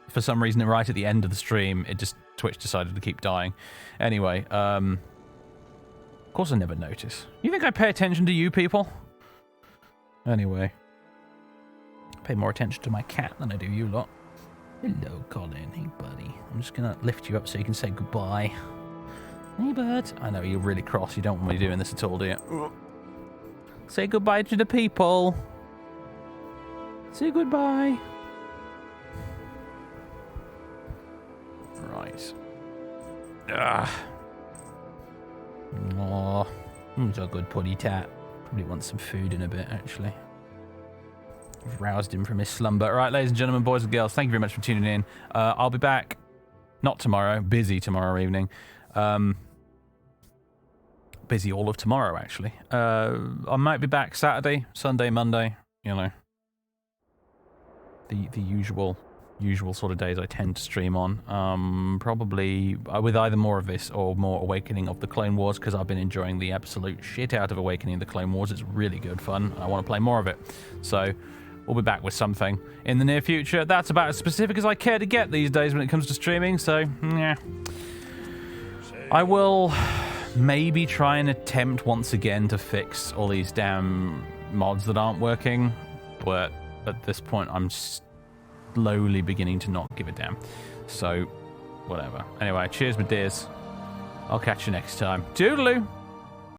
For some reason, right at the end of the stream, Twitch decided to keep dying. Anyway, of course I never notice. You think I pay attention to you people? Anyway. I pay more attention to my cat than I do you lot. Hello, Colin. Hey, buddy. I'm just going to lift you up so you can say goodbye. Hey, bud. I know, you're really cross. You don't want me doing this at all, do you? Say goodbye to the people. Say goodbye. Right. Oh, he's a good puddy tat. Probably wants some food in a bit, actually. I've roused him from his slumber. All right, ladies and gentlemen, boys and girls, thank you very much for tuning in. I'll be back. Not tomorrow. Busy tomorrow evening. Busy all of tomorrow, actually. I might be back Saturday, Sunday, Monday. You know, the usual sort of days I tend to stream on. Probably with either more of this or more Awakening of the Clone Wars, because I've been enjoying the absolute shit out of Awakening of the Clone Wars. It's really good fun. I want to play more of it. So we'll be back with something in the near future. That's about as specific as I care to get these days when it comes to streaming. So, yeah. I will maybe try and attempt once again to fix all these damn mods that aren't working. But at this point, I'm slowly beginning to not give a damn. So, whatever. Anyway, cheers, my dears. I'll catch you next time. Toodaloo!